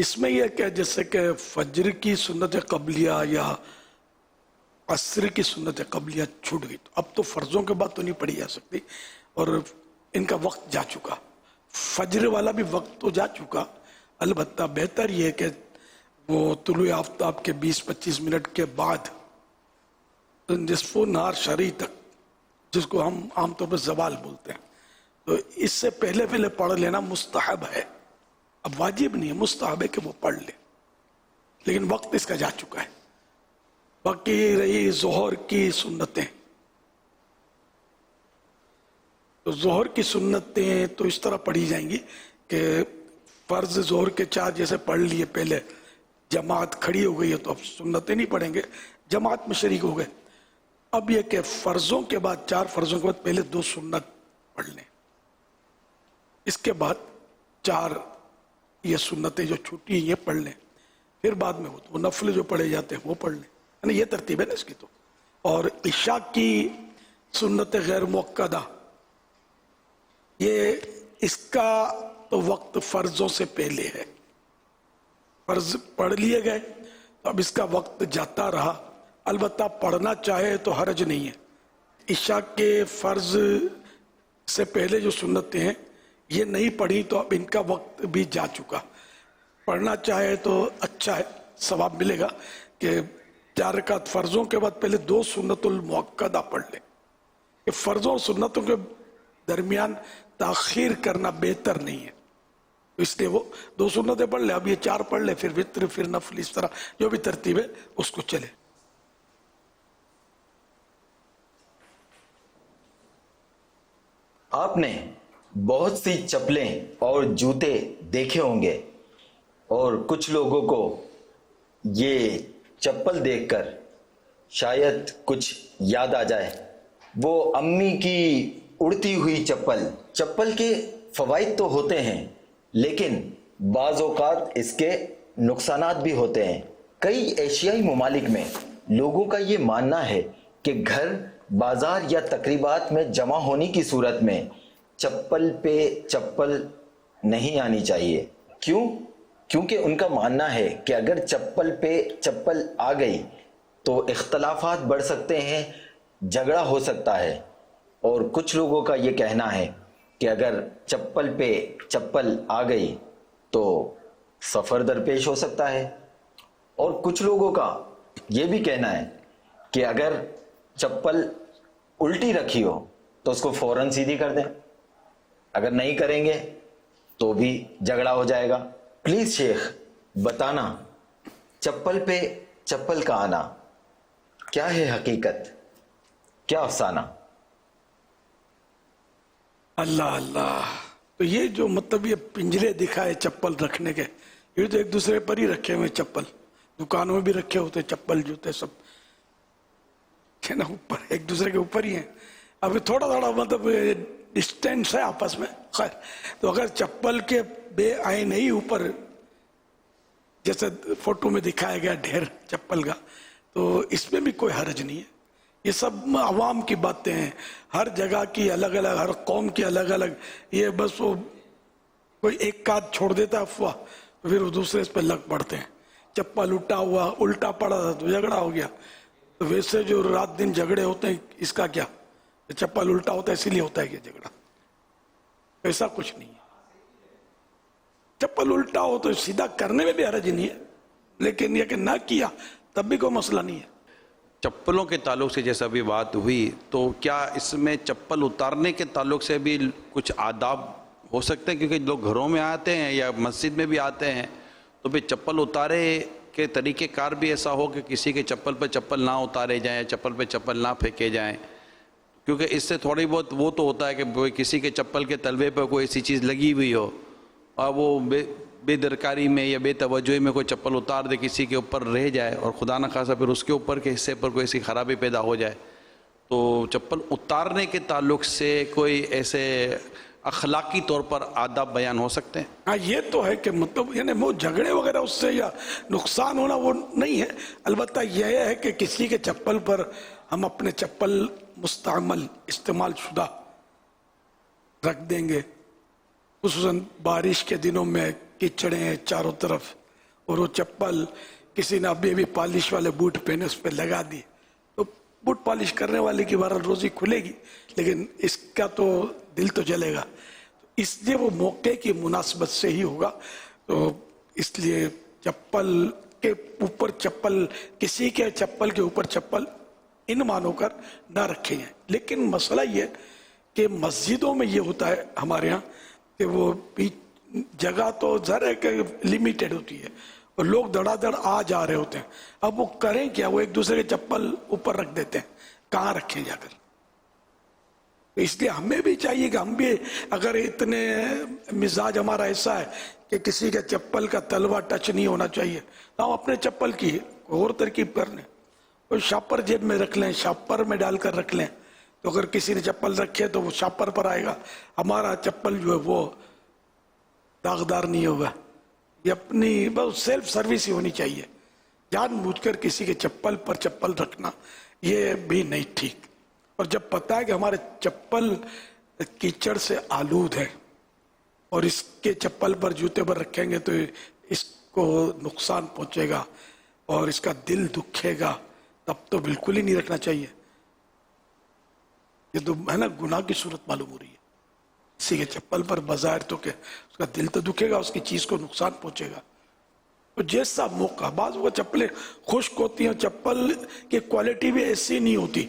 Speaker 12: اس میں یہ کہ جیسے کہ فجر کی سنت قبلیہ یا عصر کی سنت قبلیہ چھوٹ گئی، تو اب تو فرضوں کے بعد تو نہیں پڑھی جا سکتی اور ان کا وقت جا چکا. فجر والا بھی وقت تو جا چکا، البتہ بہتر یہ ہے کہ وہ طلوع آفتاب کے 20-25 منٹ کے بعد نصف نہار شرعی تک، جس کو ہم عام طور پر زوال بولتے ہیں، تو اس سے پہلے پڑھ لینا مستحب ہے. اب واجب نہیں ہے، مستحب ہے کہ وہ پڑھ لے، لیکن وقت اس کا جا چکا ہے. باقی رہی ظہر کی سنتیں، تو ظہر کی سنتیں تو اس طرح پڑھی جائیں گی کہ فرض ظہر کے 4 جیسے پڑھ لیے، پہلے جماعت کھڑی ہو گئی ہے تو اب سنتیں نہیں پڑھیں گے، جماعت میں شریک ہو گئے. اب یہ کہ فرضوں کے بعد 4 فرضوں کے بعد پہلے 2 سنت پڑھ لیں، اس کے بعد 4 یہ سنتیں جو چھوٹی ہیں یہ پڑھ لیں، پھر بعد میں وہ نفل جو پڑھے جاتے ہیں وہ پڑھ لیں. یعنی یہ ترتیب ہے نا اس کی. تو اور عشاء کی سنت غیر مؤکدہ، یہ اس کا تو وقت فرضوں سے پہلے ہے، فرض پڑھ لیے گئے تو اب اس کا وقت جاتا رہا. البتہ پڑھنا چاہے تو حرج نہیں ہے. عشاء کے فرض سے پہلے جو سنتیں ہیں یہ نہیں پڑھی تو اب ان کا وقت بھی جا چکا. پڑھنا چاہے تو اچھا ہے، ثواب ملے گا کہ 4 رکعت فرضوں کے بعد پہلے 2 سنت المؤکدہ پڑھ لیں. کہ فرضوں اور سنتوں کے درمیان تاخیر کرنا بہتر نہیں ہے، اس لیے وہ 2 سنتیں پڑھ لے، اب یہ 4 پڑھ لے، پھر وتر، پھر نفل، اس طرح جو بھی ترتیب ہے اس کو چلے.
Speaker 1: آپ نے بہت سی چپلیں اور جوتے دیکھے ہوں گے، اور کچھ لوگوں کو یہ چپل دیکھ کر شاید کچھ یاد آ جائے، وہ امی کی اڑتی ہوئی چپل. چپل کے فوائد تو ہوتے ہیں لیکن بعض اوقات اس کے نقصانات بھی ہوتے ہیں. کئی ایشیائی ممالک میں لوگوں کا یہ ماننا ہے کہ گھر، بازار یا تقریبات میں جمع ہونے کی صورت میں چپل پہ چپل نہیں آنی چاہیے. کیوں؟ کیونکہ ان کا ماننا ہے کہ اگر چپل پہ چپل آ گئی تو اختلافات بڑھ سکتے ہیں، جھگڑا ہو سکتا ہے. اور کچھ لوگوں کا یہ کہنا ہے کہ اگر چپل پہ چپل آ گئی تو سفر درپیش ہو سکتا ہے. اور کچھ لوگوں کا یہ بھی کہنا ہے کہ اگر چپل الٹی رکھی ہو تو اس کو فوراً سیدھی کر دیں، اگر نہیں کریں گے تو بھی جھگڑا ہو جائے گا. پلیز شیخ بتانا، چپل پہ چپل کا آنا کیا ہے حقیقت، کیا افسانہ؟
Speaker 12: اللہ اللہ. تو یہ جو مطلب یہ پنجرے دکھائے چپل رکھنے کے، یہ تو ایک دوسرے پر ہی رکھے ہوئے چپل، دکانوں میں بھی رکھے ہوتے چپل، جوتے سب ہے نا، اوپر ایک دوسرے کے اوپر ہی ہیں. ابھی تھوڑا مطلب ڈسٹینس ہے آپس میں. خیر، تو اگر چپل کے بے آئے نہیں اوپر، جیسے فوٹو میں دکھایا گیا ڈھیر چپل کا، تو اس میں بھی کوئی حرج نہیں ہے. یہ سب عوام کی باتیں ہیں، ہر جگہ کی الگ الگ، ہر قوم کی الگ الگ. یہ بس وہ کوئی ایک آدھ چھوڑ دیتا ہے افواہ، تو پھر وہ دوسرے اس پہ لگ پڑتے ہیں. چپل الٹا پڑا تھا تو جھگڑا ہو گیا. تو ویسے جو رات دن جھگڑے ہوتے ہیں اس کا کیا، چپل الٹا ہوتا ہے اسی لیے ہوتا ہے کہ جھگڑا، ایسا کچھ نہیں ہے. چپل الٹا ہو تو سیدھا کرنے میں بھی حرج نہیں ہے، لیکن یہ کہ نہ کیا تب بھی کوئی مسئلہ نہیں ہے.
Speaker 11: چپلوں کے تعلق سے جیسا بھی بات ہوئی، تو کیا اس میں چپل اتارنے کے تعلق سے بھی کچھ آداب ہو سکتے ہیں؟ کیونکہ لوگ گھروں میں آتے ہیں یا مسجد میں بھی آتے ہیں، تو پھر چپل اتارے کے طریقہ کار بھی ایسا ہو کہ کسی کے چپل پہ چپل نہ اتارے جائیں، چپل پہ چپل نہ پھینکے جائیں. کیونکہ اس سے تھوڑی بہت وہ تو ہوتا ہے کہ کسی کے چپل کے تلوے پہ کوئی ایسی چیز لگی ہوئی ہو اور وہ بے درکاری میں یا بے توجہی میں کوئی چپل اتار دے، کسی کے اوپر رہ جائے، اور خدا نہ خواستہ پھر اس کے اوپر کے حصے پر کوئی ایسی خرابی پیدا ہو جائے. تو چپل اتارنے کے تعلق سے کوئی ایسے اخلاقی طور پر آداب بیان ہو سکتے ہیں؟
Speaker 12: ہاں، یہ تو ہے کہ مطلب یعنی وہ جھگڑے وغیرہ اس سے یا نقصان ہونا وہ نہیں ہے. البتہ یہ ہے کہ کسی کے چپل پر ہم اپنے چپل مستعمل، استعمال شدہ رکھ دیں گے، خصوصاً بارش کے دنوں میں کیچڑیں چاروں طرف، اور وہ چپل کسی نے ابھی ابھی پالش والے بوٹ پہنے اس پہ لگا دی تو بوٹ پالش کرنے والے کی بہرحال روزی کھلے گی، لیکن اس کا تو دل تو جلے گا. اس لیے وہ موقع کی مناسبت سے ہی ہوگا. تو اس لیے چپل کے اوپر چپل، کسی کے چپل کے اوپر چپل ان مانو کر نہ رکھے جائیں. لیکن مسئلہ یہ کہ مسجدوں میں یہ ہوتا ہے ہمارے ہاں کہ وہ جگہ تو ذرا کہ لیمیٹڈ ہوتی ہے اور لوگ دڑا دڑ آ جا رہے ہوتے ہیں. اب وہ کریں کیا؟ وہ ایک دوسرے کے چپل اوپر رکھ دیتے ہیں. کہاں رکھیں جا کر؟ اس لیے ہمیں بھی چاہیے کہ ہم بھی اگر اتنے مزاج ہمارا ایسا ہے کہ کسی کے چپل کا تلوا ٹچ نہیں ہونا چاہیے تو ہم اپنے چپل کی اور ترکیب کر لیں. کوئی شاپر جیب میں رکھ لیں، شاپر میں ڈال کر رکھ لیں. تو اگر کسی نے چپل رکھے تو وہ شاپر پر آئے گا، ہمارا چپل جو ہے وہ داغدار نہیں ہوگا. یہ اپنی بس سیلف سروس ہی ہونی چاہیے. جان بوجھ کر کسی کے چپل پر چپل رکھنا یہ بھی نہیں ٹھیک. اور جب پتا ہے کہ ہمارے چپل کیچڑ سے آلود ہے اور اس کے چپل پر جوتے پر رکھیں گے تو اس کو نقصان پہنچے گا اور اس کا دل دکھے گا، تب تو بالکل ہی نہیں رکھنا چاہیے. یہ تو ہے نا گناہ کی صورت معلوم ہو رہی ہے. کسی کے چپل پر بظاہر تو کہ اس کا دل تو دکھے گا، اس کی چیز کو نقصان پہنچے گا. تو جیسا موقع، بعض وہ چپلیں خشک ہوتی ہیں، چپل کی کوالٹی بھی ایسی نہیں ہوتی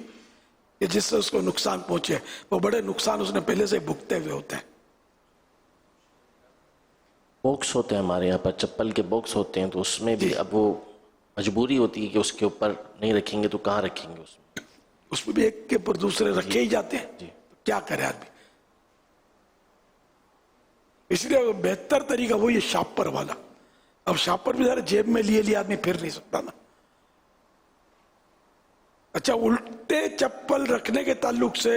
Speaker 12: کہ جس سے اس کو نقصان پہنچے. وہ بڑے نقصان اس نے پہلے سے بھگتے ہوئے ہوتے ہیں.
Speaker 18: باکس ہوتے ہیں ہمارے یہاں پر، چپل کے باکس ہوتے ہیں، تو اس میں بھی اب وہ مجبوری ہوتی ہے کہ اس کے اوپر نہیں رکھیں گے تو کہاں رکھیں گے؟
Speaker 12: اس میں بھی ایک کے اوپر دوسرے رکھے ہی جاتے ہیں. کیا کرے آدمی؟ اس لیے بہتر طریقہ وہی ہے شاپر والا. اب شاپر بھی ذرا جیب میں لیے آدمی پھر نہیں سکتا نا. اچھا، الٹے چپل رکھنے کے تعلق سے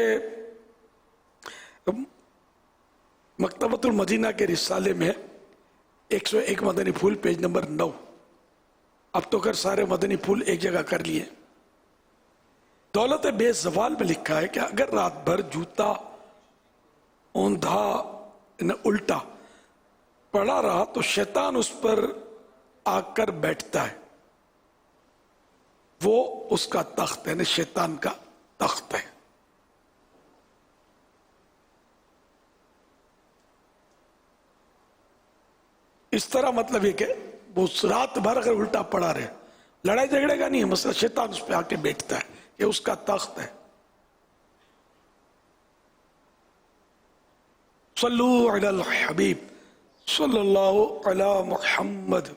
Speaker 12: مکتبۃ المدینہ کے رسالے میں 101 مدنی پھول پیج نمبر 9. اب تو کر سارے مدنی پھول ایک جگہ کر لیے. دولت بے زوال میں لکھا ہے کہ اگر رات بھر جوتا اوندھا الٹا پڑا رہا تو شیطان اس پر آ کر بیٹھتا ہے. وہ اس کا تخت ہے، یعنی شیطان کا تخت ہے. اس طرح مطلب یہ کہ وہ رات بھر اگر الٹا پڑا رہے، لڑائی جھگڑے کا نہیں ہے مسئلہ، شیطان اس پہ آ کے بیٹھتا ہے، یہ اس کا تخت ہے. صلو علی الحبیب صلی اللہ علی محمد.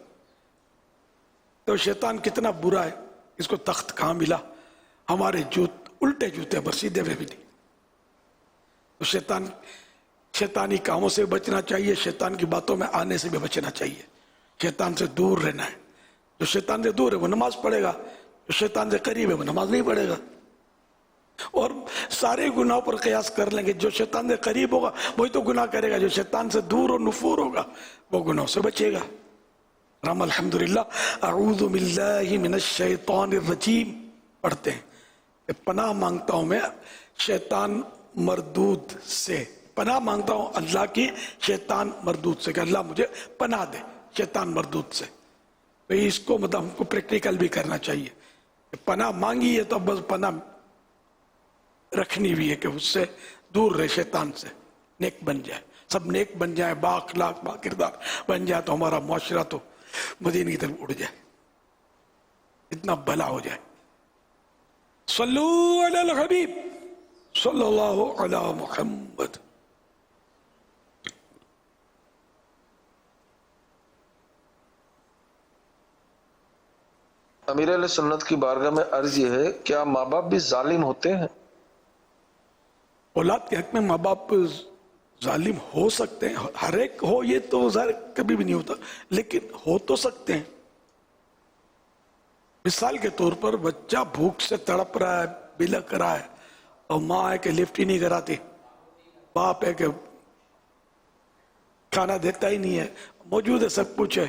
Speaker 12: تو شیطان کتنا برا ہے، اس کو تخت کہاں ملا؟ ہمارے الٹے جوتے پر، سیدھے میں بھی نہیں. تو شیطانی کاموں سے بچنا چاہیے، شیطان کی باتوں میں آنے سے بھی بچنا چاہیے. شیطان سے دور رہنا ہے. جو شیطان سے دور ہے وہ نماز پڑھے گا، جو شیطان سے قریب ہے وہ نماز نہیں پڑھے گا. اور سارے گناہوں پر قیاس کر لیں گے، جو شیطان سے قریب ہوگا وہی تو گناہ کرے گا، جو شیطان سے دور اور نفور ہوگا وہ گناہوں سے بچے گا. رحم الحمدللہ اعوذ باللہ من الشیطان الرجیم پڑھتے ہیں کہ پناہ مانگتا ہوں میں شیطان مردود سے. پناہ مانگتا ہوں اللہ کی شیطان مردود سے، کہ اللہ مجھے پناہ دے شیطان مردود سے. تو اس کو مطلب ہم کو پریکٹیکل بھی کرنا چاہیے کہ پناہ مانگی ہے تو بس پناہ رکھنی بھی ہے کہ اس سے دور رہے، شیطان سے نیک بن جائے، سب نیک بن جائے، با اخلاق با کردار بن جائے تو ہمارا معاشرہ تو مدینے کی طرف اڑ جائے، اتنا بھلا ہو جائے. صلو علی الحبیب صلی اللہ علی محمد.
Speaker 6: امیر علیہ سنت کی بارگاہ میں عرض یہ ہے، کیا ماں باپ بھی ظالم ہوتے ہیں؟
Speaker 12: اولاد کے حق میں ماں باپ ظالم ہو سکتے ہیں، ہر ایک ہو یہ تو ظاہر کبھی بھی نہیں ہوتا، لیکن ہو تو سکتے ہیں. مثال کے طور پر بچہ بھوک سے تڑپ رہا ہے، بلک رہا ہے، اور ماں ہے کہ لفٹ ہی نہیں کراتی، باپ ہے کہ کھانا دیتا ہی نہیں ہے، موجود ہے سب کچھ ہے،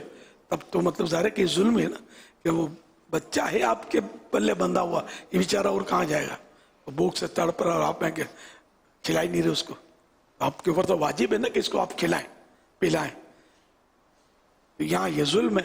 Speaker 12: تب تو مطلب ظاہر ہے کہ ظلم ہے نا، کہ وہ بچہ ہے آپ کے پلے بندھا ہوا، یہ بیچارہ اور کہاں جائے گا، بھوک سے تڑپ رہا اور آپ ہیں کہ کھلائی نہیں رہے اس کو. آپ کے اوپر تو واجب ہے نا کہ اس کو آپ کھلائیں پلائیں. یہاں یہ ظلم ہے.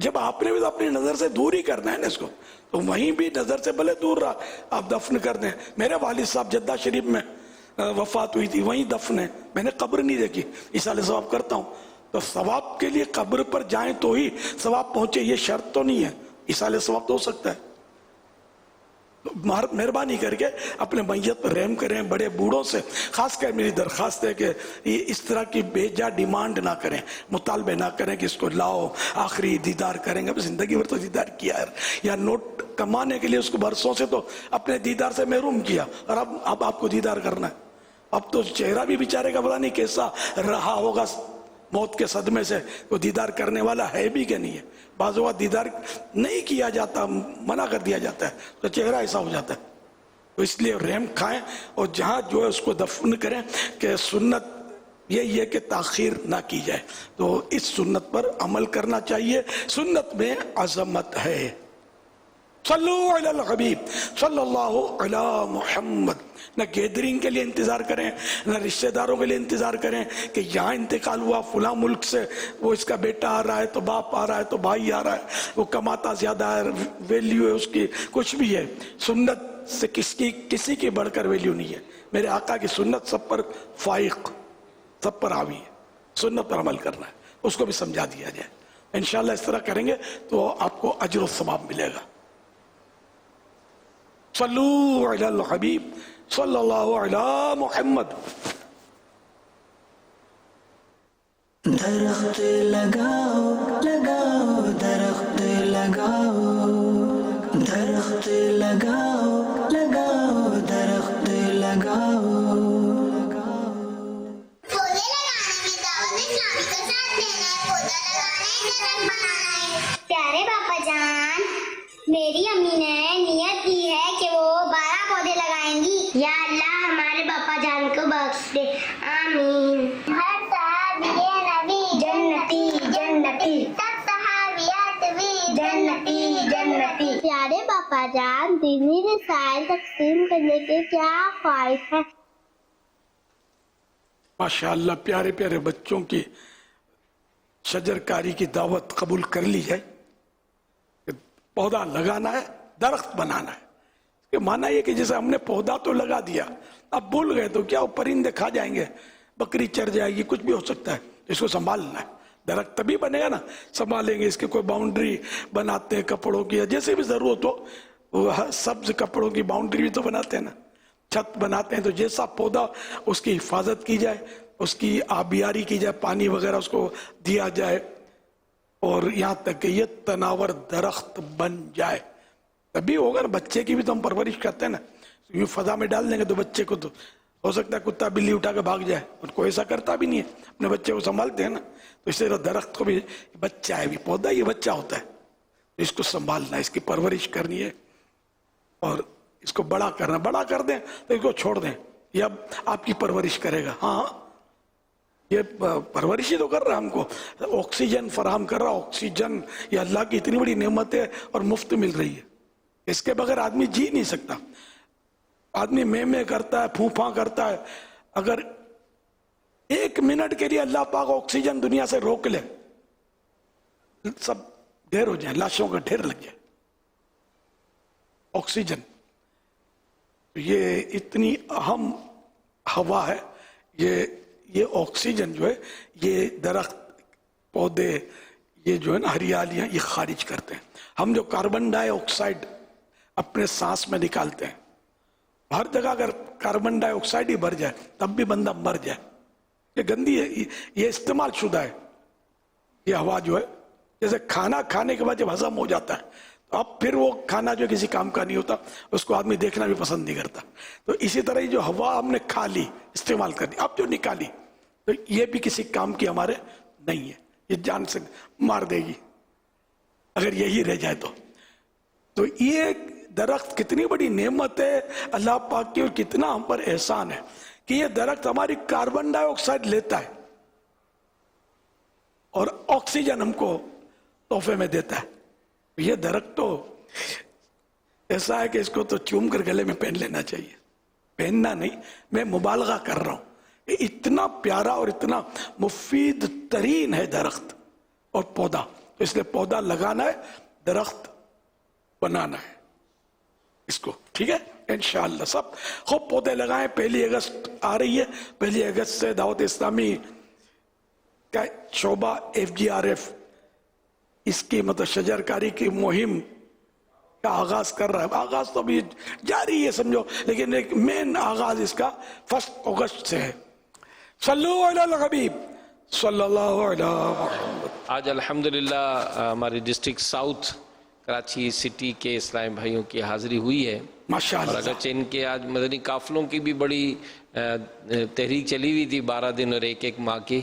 Speaker 12: جب آپ نے بھی تو اپنی نظر سے دور ہی کرنا ہے نا اس کو, تو وہیں بھی نظر سے بھلے دور رہا آپ دفن کر دیں. میرے والد صاحب جدہ شریف میں وفات ہوئی تھی, وہیں دفن ہے, میں نے قبر نہیں دیکھی, ایصال ثواب کرتا ہوں. تو ثواب کے لیے قبر پر جائیں تو ہی ثواب پہنچے, یہ شرط تو نہیں ہے, ایصال ثواب تو ہو سکتا ہے. مہربانی کر کے اپنے میت پر رحم کریں. بڑے بوڑھوں سے خاص کر میری درخواست ہے کہ اس طرح کی بے جا ڈیمانڈ نہ کریں, مطالبے نہ کریں کہ اس کو لاؤ آخری دیدار کریں گے. زندگی بھر تو دیدار کیا ہے, یا نوٹ کمانے کے لیے اس کو برسوں سے تو اپنے دیدار سے محروم کیا, اور اب آپ کو دیدار کرنا ہے. اب تو چہرہ بھی بیچارے کا پتہ نہیں کیسا رہا ہوگا موت کے صدمے سے, وہ دیدار کرنے والا ہے بھی کہ نہیں ہے. بعض اوقات دیدار نہیں کیا جاتا, منع کر دیا جاتا ہے, تو چہرہ ایسا ہو جاتا ہے. تو اس لیے رحم کھائیں اور جہاں جو ہے اس کو دفن کریں. کہ سنت یہی ہے کہ تاخیر نہ کی جائے, تو اس سنت پر عمل کرنا چاہیے. سنت میں عظمت ہے. صلو علی الحبیب صلی اللہ علی محمد. نہ گیدرنگ کے لیے انتظار کریں, نہ رشتہ داروں کے لیے انتظار کریں کہ یہاں انتقال ہوا فلاں ملک سے, وہ اس کا بیٹا آ رہا ہے تو باپ آ رہا ہے تو بھائی آ رہا ہے, وہ کماتا زیادہ ہے, ویلیو ہے اس کی کچھ بھی ہے. سنت سے کسی کی بڑھ کر ویلیو نہیں ہے. میرے آقا کی سنت سب پر فائق, سب پر حاوی ہے. سنت پر عمل کرنا ہے, اس کو بھی سمجھا دیا جائے. انشاءاللہ اس طرح کریں گے تو آپ کو اجر و ثواب ملے گا. صلو علی الحبیب صلی اللہ علی محمد.
Speaker 8: درخت لگاؤ لگاؤ درخت لگاؤ, درخت لگاؤ لگاؤ درخت لگاؤ.
Speaker 7: پودے لگانے میں دعوت اسلامی کا ساتھ دینا ہے, پودا لگانا ہے, درخت بنانا ہے. پیارے باپا جان, میری امی نے نیت کی ہے کہ وہ 12 پودے لگائیں گی. یا اللہ ہمارے باپا جان کو بخش دے, آمین. ہر صحابی نبی جنتی جنتی, سب صحابیات بھی جنتی جنتی. پیارے باپا جان, دینی رسائل تقسیم کرنے کے کیا فوائد ہیں؟
Speaker 12: ماشاءاللہ پیارے پیارے بچوں کی شجر کاری کی دعوت قبول کر لی جائے. پودا لگانا ہے, درخت بنانا ہے. کہ مانا یہ کہ جیسے ہم نے پودا تو لگا دیا, اب بھول گئے تو کیا, وہ پرندے کھا جائیں گے, بکری چر جائے گی, کچھ بھی ہو سکتا ہے. اس کو سنبھالنا ہے. درخت تبھی بنے گا نا, سنبھالیں گے. اس کے کوئی باؤنڈری بناتے ہیں کپڑوں کی, جیسے بھی ضرورت ہو, سبز کپڑوں کی باؤنڈری بھی تو بناتے ہیں نا, چھت بناتے ہیں. تو جیسا پودا اس کی حفاظت کی جائے, اس کی آبیاری کی جائے, پانی وغیرہ اس کو دیا جائے, اور یہاں تک کہ یہ تناور درخت بن جائے, تبھی ہوگا نا. بچے کی بھی تو ہم پرورش کرتے ہیں نا, یوں فضا میں ڈال دیں گے تو بچے کو تو ہو سکتا ہے کتا بلی اٹھا کے بھاگ جائے, اور کوئی ایسا کرتا بھی نہیں ہے, اپنے بچے کو سنبھالتے ہیں نا. تو اس طرح درخت کو بھی بچہ ہے, بھی پودا یہ بچہ ہوتا ہے, اس کو سنبھالنا ہے, اس کی پرورش کرنی ہے, اور اس کو بڑا کرنا. بڑا کر دیں تو اس کو چھوڑ دیں, یہ اب آپ کی پرورش کرے گا. ہاں یہ پرورش ہی تو کر رہا ہم کو, آکسیجن فراہم کر رہا. آکسیجن یہ اللہ کی اتنی بڑی نعمت ہے اور مفت مل رہی ہے, اس کے بغیر آدمی جی نہیں سکتا. آدمی میں کرتا ہے, پھونپھاں کرتا ہے. اگر 1 منٹ کے لیے اللہ پاک آکسیجن دنیا سے روک لے, سب ڈھیر ہو جائیں, لاشوں کا ڈھیر لگ جائے. آکسیجن یہ اتنی اہم ہوا ہے. یہ آکسیجن جو ہے یہ درخت پودے یہ جو ہے نا ہریالیاں یہ خارج کرتے ہیں. ہم جو کاربن ڈائی آکسائڈ اپنے سانس میں نکالتے ہیں, ہر جگہ اگر کاربن ڈائی آکسائڈ ہی بھر جائے تب بھی بندہ مر جائے. یہ گندی ہے, یہ استعمال شدہ ہے. یہ ہوا جو ہے جیسے کھانا کھانے کے بعد جب ہضم ہو جاتا ہے تو اب پھر وہ کھانا جو کسی کام کا نہیں ہوتا, اس کو آدمی دیکھنا بھی پسند نہیں کرتا. تو اسی طرح جو ہوا ہم نے کھا لی, استعمال کر دی, اب جو نکالی تو یہ بھی کسی کام کی ہمارے نہیں ہے. یہ جان سے مار دے گی اگر یہی رہ جائے تو. تو یہ درخت کتنی بڑی نعمت ہے اللہ پاک کی, اور کتنا ہم پر احسان ہے کہ یہ درخت ہماری کاربن ڈائی آکسائڈ لیتا ہے اور آکسیجن ہم کو تحفے میں دیتا ہے. یہ درخت تو ایسا ہے کہ اس کو تو چوم کر گلے میں پہن لینا چاہیے. پہننا نہیں, میں مبالغہ کر رہا ہوں. اتنا پیارا اور اتنا مفید ترین ہے درخت اور پودا. تو اس لیے پودا لگانا ہے، درخت بنانا ہے اس کو، ٹھیک ہے؟ انشاءاللہ سب خوب پودے لگائیں. 1 اگست آ رہی ہے، 1 اگست سے دعوت اسلامی کا شعبہ FGRF اس کی مطلب شجر کاری کی مہم کا آغاز کر رہا ہے. آغاز تو ابھی جاری ہے سمجھو، لیکن ایک مین آغاز اس کا 1 اگست سے ہے. صلو علی الحبیب صلی اللہ علیہ محمد.
Speaker 9: آج الحمدللہ ہماری ڈسٹرکٹ ساؤتھ کراچی سٹی کے اسلامی بھائیوں کی حاضری ہوئی ہے
Speaker 12: ماشاءاللہ.
Speaker 9: اور اگرچہ ان کے آج مدنی قافلوں کی بھی بڑی تحریک چلی ہوئی تھی 12 دن اور 1 ماہ کی،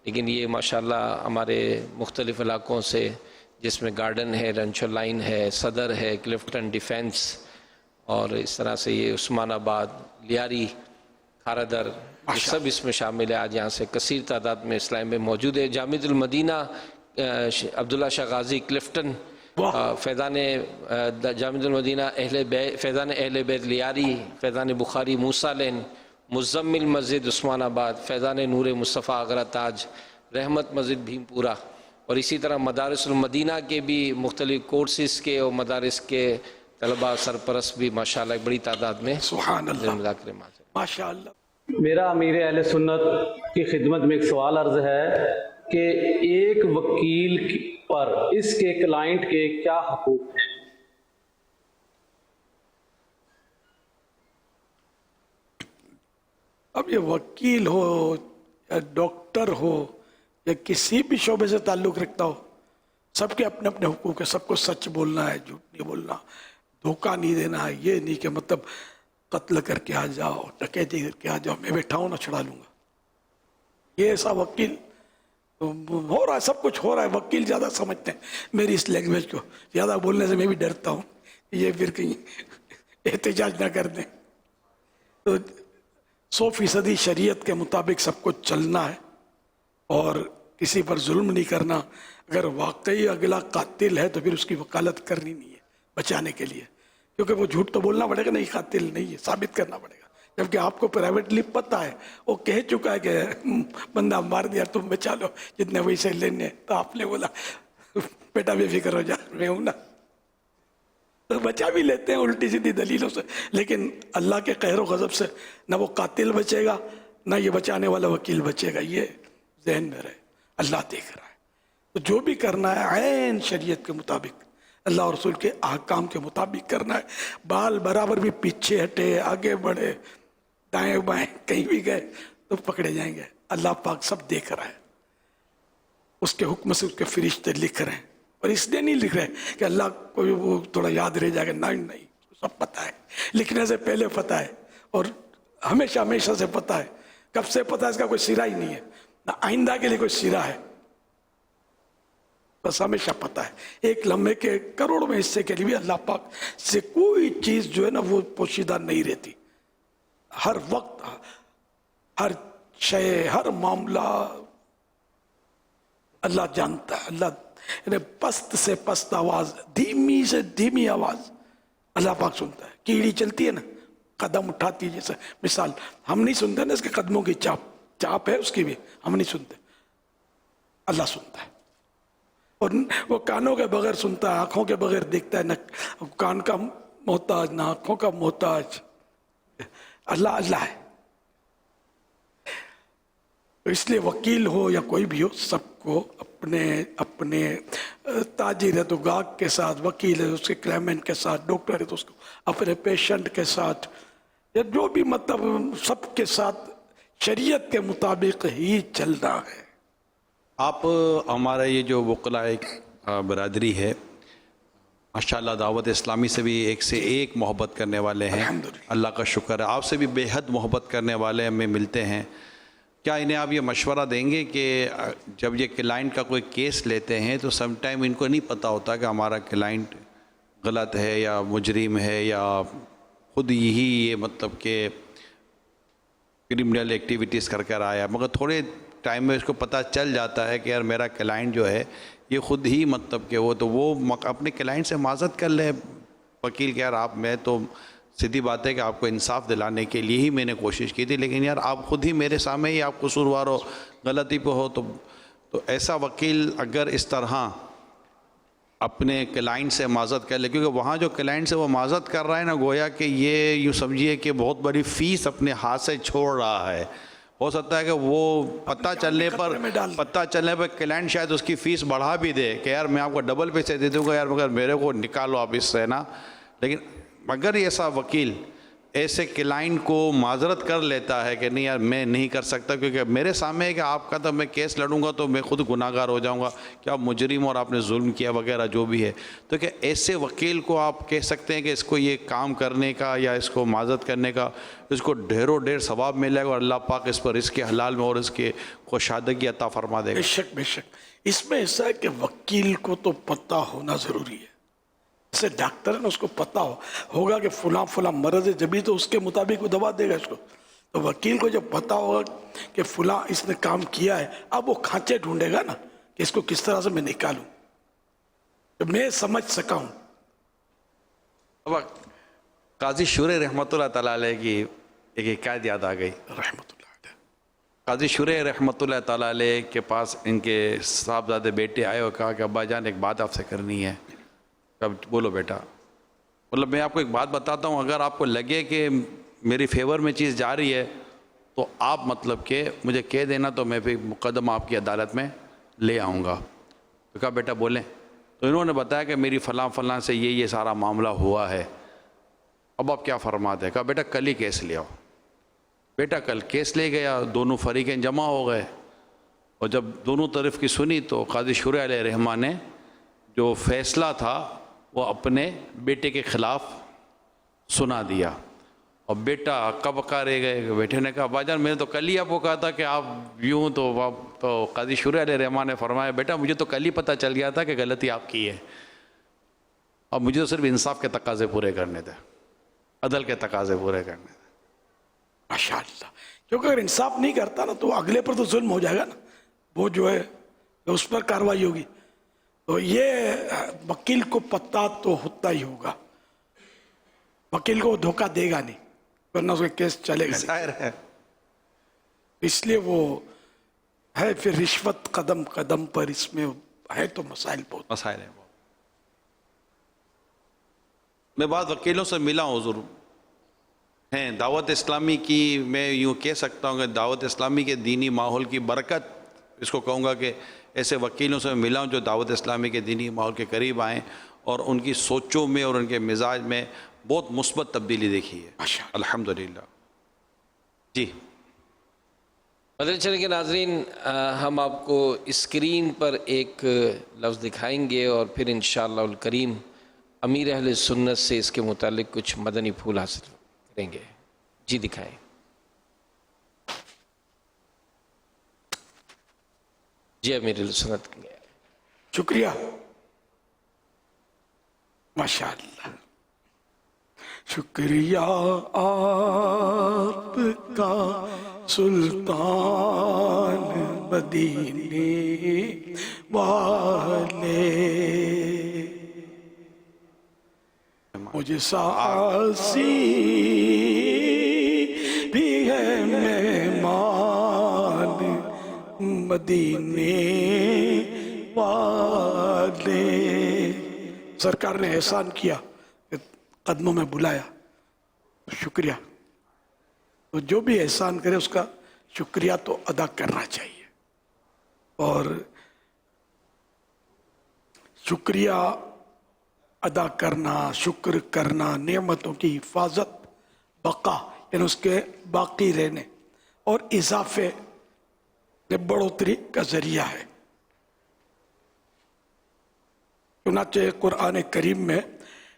Speaker 9: لیکن یہ ماشاءاللہ ہمارے مختلف علاقوں سے، جس میں گارڈن ہے، رنچو لائن ہے، صدر ہے، کلفٹن ڈیفینس، اور اس طرح سے یہ عثمان آباد، لیاری، کھارادر، سب اس میں شامل ہے. آج یہاں سے کثیر تعداد میں اسلام میں موجود ہے. جامعۃ المدینہ عبداللہ شاہ غازی کلفٹن، فیضان جامعۃ المدینہ فیضان اہل بیت لیاری، فیضان بخاری موسیٰ لین، مزمل مسجد عثمان آباد، فیضان نور مصطفیٰ آگرہ تاج، رحمت مسجد بھیم پورہ، اور اسی طرح مدارس المدینہ کے بھی مختلف کورسز کے اور مدارس کے طلباء سرپرست بھی ماشاءاللہ ایک بڑی تعداد میں
Speaker 12: سبحان اللہ
Speaker 9: مذاکرے میں.
Speaker 12: ماشاءاللہ.
Speaker 19: میرا امیر اہل سنت کی خدمت میں ایک سوال عرض ہے کہ ایک وکیل پر اس کے کلائنٹ کے کیا حقوق ہیں؟
Speaker 12: اب یہ وکیل ہو یا ڈاکٹر ہو یا کسی بھی شعبے سے تعلق رکھتا ہو، سب کے اپنے اپنے حقوق ہیں. سب کو سچ بولنا ہے، جھوٹ نہیں بولنا، دھوکہ نہیں دینا ہے. یہ نہیں کہ مطلب قتل کر کے آ جاؤ، ڈکیتی کر کے آ جاؤ، میں بیٹھا ہوں نہ چھڑا لوں گا. یہ ایسا وکیل ہو رہا ہے، سب کچھ ہو رہا ہے. وکیل زیادہ سمجھتے ہیں میری اس لینگویج کو، زیادہ بولنے سے میں بھی ڈرتا ہوں یہ پھر کہیں احتجاج نہ کر دیں. تو 100% شریعت کے مطابق سب کو چلنا ہے اور کسی پر ظلم نہیں کرنا. اگر واقعی اگلا قاتل ہے تو پھر اس کی وکالت کرنی نہیں ہے بچانے کے لیے، کیونکہ وہ جھوٹ تو بولنا پڑے گا نہیں قاتل نہیں ہے، ثابت کرنا پڑے گا. جبکہ آپ کو پرائیویٹلی پتہ ہے، وہ کہہ چکا ہے کہ بندہ مار دیا، تم بچا لو جتنے ویسے لینے. تو آپ نے بولا بیٹا بے فکر ہو جا، میں ہوں نا، تو بچا بھی لیتے ہیں الٹی سیدھی دلیلوں سے. لیکن اللہ کے قہر و غضب سے نہ وہ قاتل بچے گا نہ یہ بچانے والا وکیل بچے گا. یہ ذہن میں رہے، اللہ دیکھ رہا ہے. تو جو بھی کرنا ہے عین شریعت کے مطابق، اللہ اور رسول کے احکام کے مطابق کرنا ہے. بال برابر بھی پیچھے ہٹے، آگے بڑھے، دائیں بائیں کہیں بھی گئے تو پکڑے جائیں گے. اللہ پاک سب دیکھ رہا ہے، اس کے حکم سے اس کے فرشتے لکھ رہے ہیں. اور اس لیے نہیں لکھ رہے کہ اللہ کو وہ تھوڑا یاد رہ جائے گا، نہیں، سب پتہ ہے. لکھنے سے پہلے پتہ ہے اور ہمیشہ سے پتہ ہے. کب سے پتہ ہے اس کا کوئی سرا ہی نہیں ہے، نہ آئندہ کے لیے کوئی سرا ہے، بس ہمیشہ پتہ ہے. ایک لمحے کے کروڑوں میں حصے کے لیے بھی اللہ پاک سے کوئی چیز جو ہے نا وہ پوشیدہ نہیں رہتی. ہر وقت ہر شے، ہر معاملہ اللہ جانتا ہے. اللہ پست سے پست آواز، دھیمی سے دھیمی آواز اللہ پاک سنتا ہے. کیڑی چلتی ہے نا، قدم اٹھاتی ہے، جیسے مثال ہم نہیں سنتے نا اس کے قدموں کی چاپ ہے اس کی بھی، ہم نہیں سنتے، اللہ سنتا ہے. اور وہ کانوں کے بغیر سنتا ہے، آنکھوں کے بغیر دیکھتا ہے. نہ کان کا محتاج نہ آنکھوں کا محتاج، اللہ ہے. اس لیے وکیل ہو یا کوئی بھی ہو، سب کو اپنے تاجر ہے تو گاہک کے ساتھ، وکیل ہے اس کے کلیمنٹ کے ساتھ، ڈاکٹر ہے تو اس کو اپنے پیشنٹ کے ساتھ، یا جو بھی مطلب سب کے ساتھ شریعت کے مطابق ہی چلنا ہے.
Speaker 10: آپ ہمارا یہ جو وکلاء برادری ہے ماشاءاللہ دعوت اسلامی سے بھی ایک سے ایک محبت کرنے والے ہیں. اللہ کا شکر ہے. آپ سے بھی بے حد محبت کرنے والے ہمیں ملتے ہیں. کیا انہیں آپ یہ مشورہ دیں گے کہ جب یہ کلائنٹ کا کوئی کیس لیتے ہیں تو سم ٹائم ان کو نہیں پتہ ہوتا کہ ہمارا کلائنٹ غلط ہے یا مجرم ہے یا خود یہی یہ مطلب کہ کرمنل ایکٹیویٹیز کر کر آیا، مگر تھوڑے ٹائم میں اس کو پتہ چل جاتا ہے کہ یار میرا کلائنٹ جو ہے یہ خود ہی مطلب کہ وہ اپنے کلائنٹ سے معذرت کر لے وکیل کہ یار میں تو سیدھی بات ہے کہ آپ کو انصاف دلانے کے لیے ہی میں نے کوشش کی تھی، لیکن یار آپ خود ہی میرے سامنے ہی آپ قصوروار ہو، غلطی پہ ہو. تو ایسا وکیل اگر اس طرح اپنے کلائنٹ سے معذرت کر لے، کیونکہ وہاں جو کلائنٹ سے وہ معذرت کر رہا ہے نا، گویا کہ یہ یوں سمجھیے کہ بہت بڑی فیس اپنے ہاتھ سے چھوڑ رہا ہے. ہو سکتا ہے کہ وہ پتہ چلنے پر کلائنٹ شاید اس کی فیس بڑھا بھی دے کہ یار میں آپ کو ڈبل پیسے دے دوں گا یار، مگر میرے کو نکالو آپ اس سے نا. لیکن اگر ایسا وکیل ایسے کلائنٹ کو معذرت کر لیتا ہے کہ نہیں یار میں نہیں کر سکتا کیونکہ میرے سامنے ہے کہ آپ کا تو میں کیس لڑوں گا تو میں خود گناہ گار ہو جاؤں گا کہ آپ مجرم اور آپ نے ظلم کیا وغیرہ جو بھی ہے، تو کہ ایسے وکیل کو آپ کہہ سکتے ہیں کہ اس کو یہ کام کرنے کا یا اس کو معذرت کرنے کا اس کو ڈھیروں ڈھیر ثواب ملے گا اور اللہ پاک اس پر رزق حلال میں اور اس کے کشادگی عطا فرما دے گا.
Speaker 12: بے شک اس میں ایسا ہے کہ وکیل کو تو پتہ ہونا ضروری ہے. جیسے ڈاکٹر ہے نا، اس کو پتہ ہوگا کہ فلاں مرض ہے، جبھی تو اس کے مطابق وہ دوا دے گا اس کو. تو وکیل کو جب پتہ ہوگا کہ فلاں اس نے کام کیا ہے، اب وہ کھانچے ڈھونڈے گا نا کہ اس کو کس طرح سے میں نکالوں، تو میں سمجھ سکا ہوں.
Speaker 10: اب قاضی شورے رحمۃ اللہ تعالیٰ علیہ کی ایک حکایت یاد آ گئی.
Speaker 12: رحمۃ اللہ علیہ.
Speaker 10: قاضی شورے رحمۃ اللہ تعالیٰ علیہ کے پاس ان کے صاحبزادے بیٹے آئے اور کہا کہ ابا جان ایک بات آپ سے کرنی ہے. اب بولو بیٹا. مطلب میں آپ کو ایک بات بتاتا ہوں، اگر آپ کو لگے کہ میری فیور میں چیز جا رہی ہے تو آپ مطلب کہ مجھے کہہ دینا تو میں پھر مقدمہ آپ کی عدالت میں لے آؤں گا. تو کہا بیٹا بولیں. تو انہوں نے بتایا کہ میری فلاں سے یہ سارا معاملہ ہوا ہے، اب آپ کیا فرماتے ہیں؟ کہا بیٹا کل ہی کیس لے آؤ. بیٹا کل کیس لے گیا، دونوں فریقین جمع ہو گئے اور جب دونوں طرف کی سنی تو قاضی شورے علیہ رحمہ نے جو فیصلہ تھا وہ اپنے بیٹے کے خلاف سنا دیا. اور بیٹا ہکا بکا رہ گئے. بیٹے نے کہا ابا جان میں نے تو کل ہی آپ کو کہا تھا کہ آپ یوں، تو قاضی شورے علیہ رحمٰ نے فرمایا بیٹا مجھے تو کل ہی پتہ چل گیا تھا کہ غلطی آپ کی ہے، اب مجھے تو صرف انصاف کے تقاضے پورے کرنے تھے، عدل کے تقاضے پورے کرنے تھے.
Speaker 12: ماشاء اللہ. کیونکہ اگر انصاف نہیں کرتا نا تو اگلے پر تو ظلم ہو جائے گا نا، وہ جو ہے اس پر کارروائی ہوگی. تو یہ وکیل کو پتہ تو ہوتا ہی ہوگا، وکیل کو دھوکہ دے گا نہیں ورنہ اس کا کیس چلے گا
Speaker 10: ظاہر ہے.
Speaker 12: اس لیے وہ ہے پھر رشوت قدم قدم پر، اس میں ہے تو مسائل بہت
Speaker 10: مسائل ہیں. میں بعض وکیلوں سے ملا ہوں، حضور ہیں دعوت اسلامی کی، میں یوں کہہ سکتا ہوں کہ دعوت اسلامی کے دینی ماحول کی برکت اس کو کہوں گا کہ ایسے وکیلوں سے ملا ہوں جو دعوت اسلامی کے دینی ماحول کے قریب آئیں اور ان کی سوچوں میں اور ان کے مزاج میں بہت مثبت تبدیلی دیکھی ہے الحمدللہ. جی
Speaker 9: مدنی چینل کے ناظرین، ہم آپ کو اسکرین پر ایک لفظ دکھائیں گے اور پھر انشاءاللہ الکریم امیر اہل سنت سے اس کے متعلق کچھ مدنی پھول حاصل کریں گے. جی دکھائیں. جی امیر اہل سنت.
Speaker 12: شکریہ. ماشاء اللہ. شکریہ آپ کا سلطان مدینے والے، مجھے ساسی بھی ہے مہمان مدینے والے. سرکار نے احسان کیا، قدموں میں بلایا، شکریہ. تو جو بھی احسان کرے اس کا شکریہ تو ادا کرنا چاہیے. اور شکریہ ادا کرنا، شکر کرنا، نعمتوں کی حفاظت، بقا یعنی اس کے باقی رہنے اور اضافے میں بڑھوتری کا ذریعہ ہے. چنانچہ قرآن کریم میں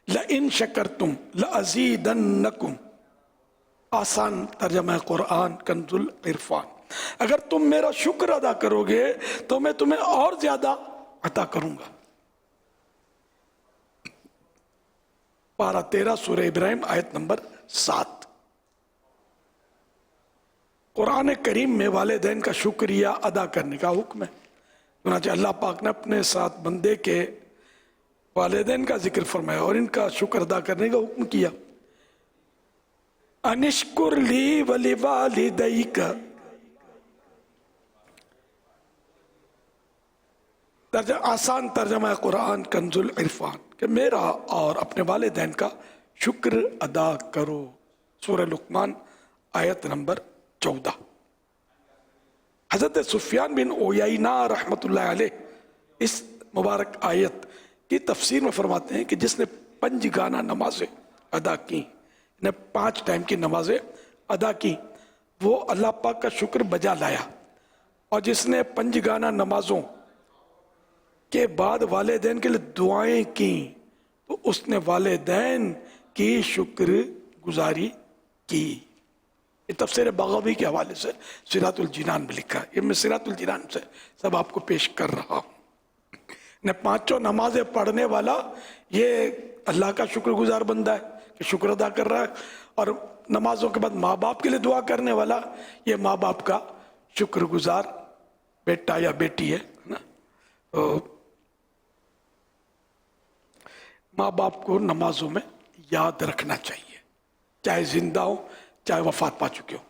Speaker 12: لَإِن شَكَرْتُمْ لَأَزِيدَنَّكُمْ، آسان ترجمہ قرآن کنز العرفان، اگر تم میرا شکر ادا کرو گے تو میں تمہیں اور زیادہ عطا کروں گا. پارہ 13 سورہ ابراہیم آیت نمبر 7. قرآن کریم میں والدین کا شکریہ ادا کرنے کا حکم ہے. چنانچہ اللہ پاک نے اپنے ساتھ بندے کے والدین کا ذکر فرمایا اور ان کا شکر ادا کرنے کا حکم کیا. انشکر لی ولیوالدیک، آسان ترجمہ قرآن کنزُ العرفان کہ میرا اور اپنے والدین کا شکر ادا کرو. سورہ لقمان آیت نمبر 14. حضرت سفیان بن عیینہ رحمۃ اللہ علیہ اس مبارک آیت کی تفسیر میں فرماتے ہیں کہ جس نے 5 گانا نمازیں ادا کی، 5 ٹائم کی نمازیں ادا کی، وہ اللہ پاک کا شکر بجا لایا. اور جس نے 5 گانا نمازوں کے بعد والدین کے لیے دعائیں کی تو اس نے والدین کی شکر گزاری کی. یہ تفسیر بغوی کے حوالے سے صراط الجنان میں لکھا ہے. یہ میں صراط الجنان سے سب آپ کو پیش کر رہا ہوں. 5 نمازیں پڑھنے والا یہ اللہ کا شکر گزار بندہ ہے کہ شکر ادا کر رہا ہے، اور نمازوں کے بعد ماں باپ کے لیے دعا کرنے والا یہ ماں باپ کا شکر گزار بیٹا یا بیٹی ہے نا. تو ماں باپ کو نمازوں میں یاد رکھنا چاہیے، چاہے زندہ ہو چاہے وفات پا چکے ہو.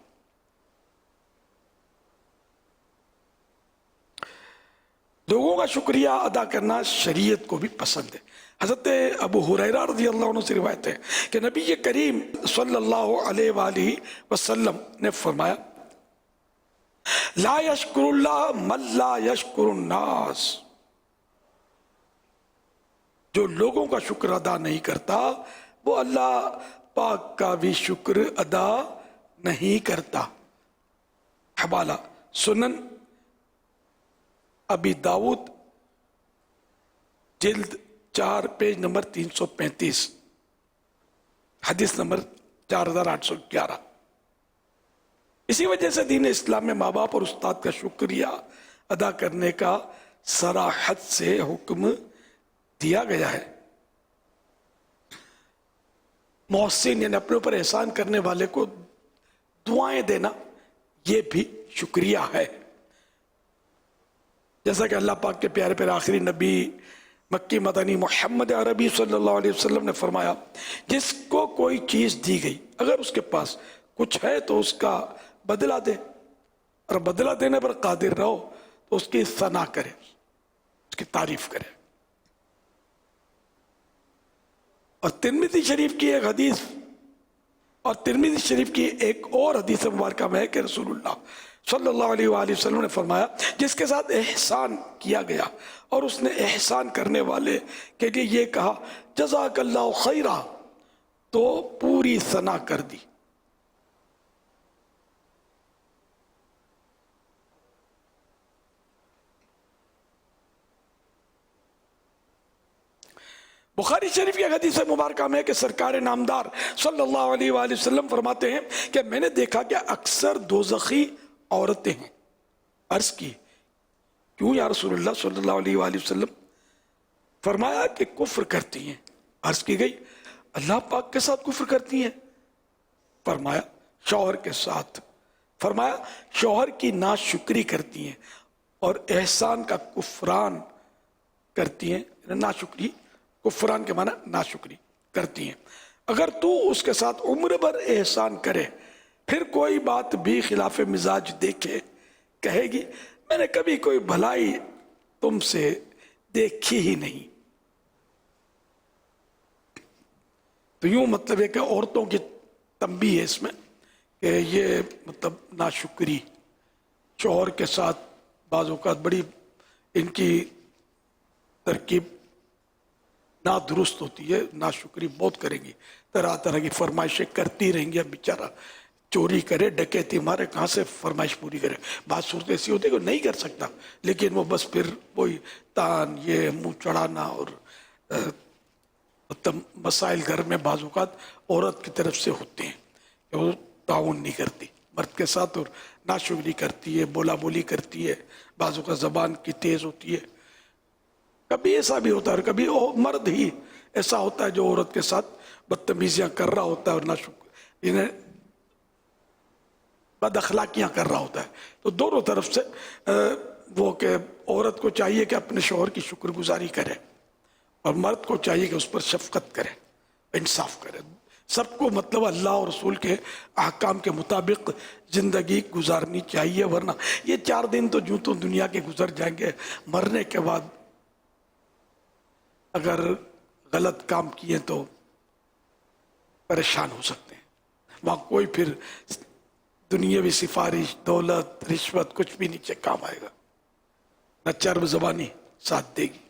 Speaker 12: لوگوں کا شکریہ ادا کرنا شریعت کو بھی پسند ہے. حضرت ابو ہریرہ رضی اللہ عنہ سے روایت ہے کہ نبی کریم صلی اللہ علیہ وآلہ وسلم نے فرمایا لا یشکر اللہ من لا یشکر الناس. جو لوگوں کا شکر ادا نہیں کرتا وہ اللہ پاک کا بھی شکر ادا نہیں کرتا. حوالہ سنن ابی داؤد جلد 4 پیج نمبر 335 حدیث نمبر 4811. اسی وجہ سے دین اسلام میں ماں باپ اور استاد کا شکریہ ادا کرنے کا صراحت سے حکم دیا گیا ہے. محسن یعنی اپنے اوپر احسان کرنے والے کو دعائیں دینا یہ بھی شکریہ ہے. جیسا کہ اللہ پاک کے پیارے پیارے آخری نبی مکی مدنی محمد عربی صلی اللہ علیہ وسلم نے فرمایا جس کو کوئی چیز دی گئی اگر اس کے پاس کچھ ہے تو اس کا بدلہ دے، اور بدلہ دینے پر قادر رہو تو اس کی ثنا کرے، اس کی تعریف کرے. اور ترمذی شریف کی ایک حدیث اور ترمذی شریف کی ایک اور حدیث مبارکہ میں ہے کہ رسول اللہ صلی اللہ علیہ وآلہ وسلم نے فرمایا جس کے ساتھ احسان کیا گیا اور اس نے احسان کرنے والے کے لیے یہ کہا جزاک اللہ خیرہ تو پوری ثنا کر دی. بخاری شریف کی حدیث مبارکہ میں ہے کہ سرکار نامدار صلی اللہ علیہ وآلہ وسلم فرماتے ہیں کہ میں نے دیکھا کہ اکثر دوزخی عورتیں ہیں. عرض کی کیوں یا رسول اللہ صلی اللہ علیہ وآلہ وسلم؟ فرمایا کہ کفر کرتی ہیں. عرض کی گئی اللہ پاک کے ساتھ کفر کرتی ہیں؟ فرمایا شوہر کے ساتھ. فرمایا شوہر کی ناشکری کرتی ہیں اور احسان کا کفران کرتی ہیں. ناشکری کفران کے معنی ناشکری کرتی ہیں. اگر تو اس کے ساتھ عمر بھر احسان کرے پھر کوئی بات بھی خلاف مزاج دیکھے کہے گی میں نے کبھی کوئی بھلائی تم سے دیکھی ہی نہیں. تو یوں مطلب ہے کہ عورتوں کی تنبیہ ہے اس میں کہ یہ مطلب ناشکری شوہر کے ساتھ بعض اوقات بڑی ان کی ترکیب نادرست ہوتی ہے. ناشکری بہت کریں گی، طرح طرح کی فرمائشیں کرتی رہیں گی. اب بیچارہ چوری کرے ڈکیتی مارے کہاں سے فرمائش پوری کرے. بات صورت ایسی ہوتی ہے کہ نہیں کر سکتا لیکن وہ بس پھر وہی تان یہ منہ چڑھانا اور مسائل گھر میں بعض اوقات عورت کی طرف سے ہوتے ہیں کہ وہ تعاون نہیں کرتی مرد کے ساتھ اور ناشکری کرتی ہے، بولا بولی کرتی ہے، بعض اوقات زبان کی تیز ہوتی ہے. کبھی ایسا بھی ہوتا ہے اور کبھی مرد ہی ایسا ہوتا ہے جو عورت کے ساتھ بدتمیزیاں کر رہا ہوتا ہے اور انہیں بد اخلاقیاں کر رہا ہوتا ہے. تو دونوں طرف سے وہ کہ عورت کو چاہیے کہ اپنے شوہر کی شکر گزاری کرے اور مرد کو چاہیے کہ اس پر شفقت کرے، انصاف کرے. سب کو مطلب اللہ اور رسول کے احکام کے مطابق زندگی گزارنی چاہیے، ورنہ یہ 4 دن تو جو تو دنیا کے گزر جائیں گے، مرنے کے بعد اگر غلط کام کیے تو پریشان ہو سکتے ہیں. وہاں کوئی پھر دنیاوی سفارش، دولت، رشوت کچھ بھی نیچے کام آئے گا، نہ چرب زبانی ساتھ دے گی.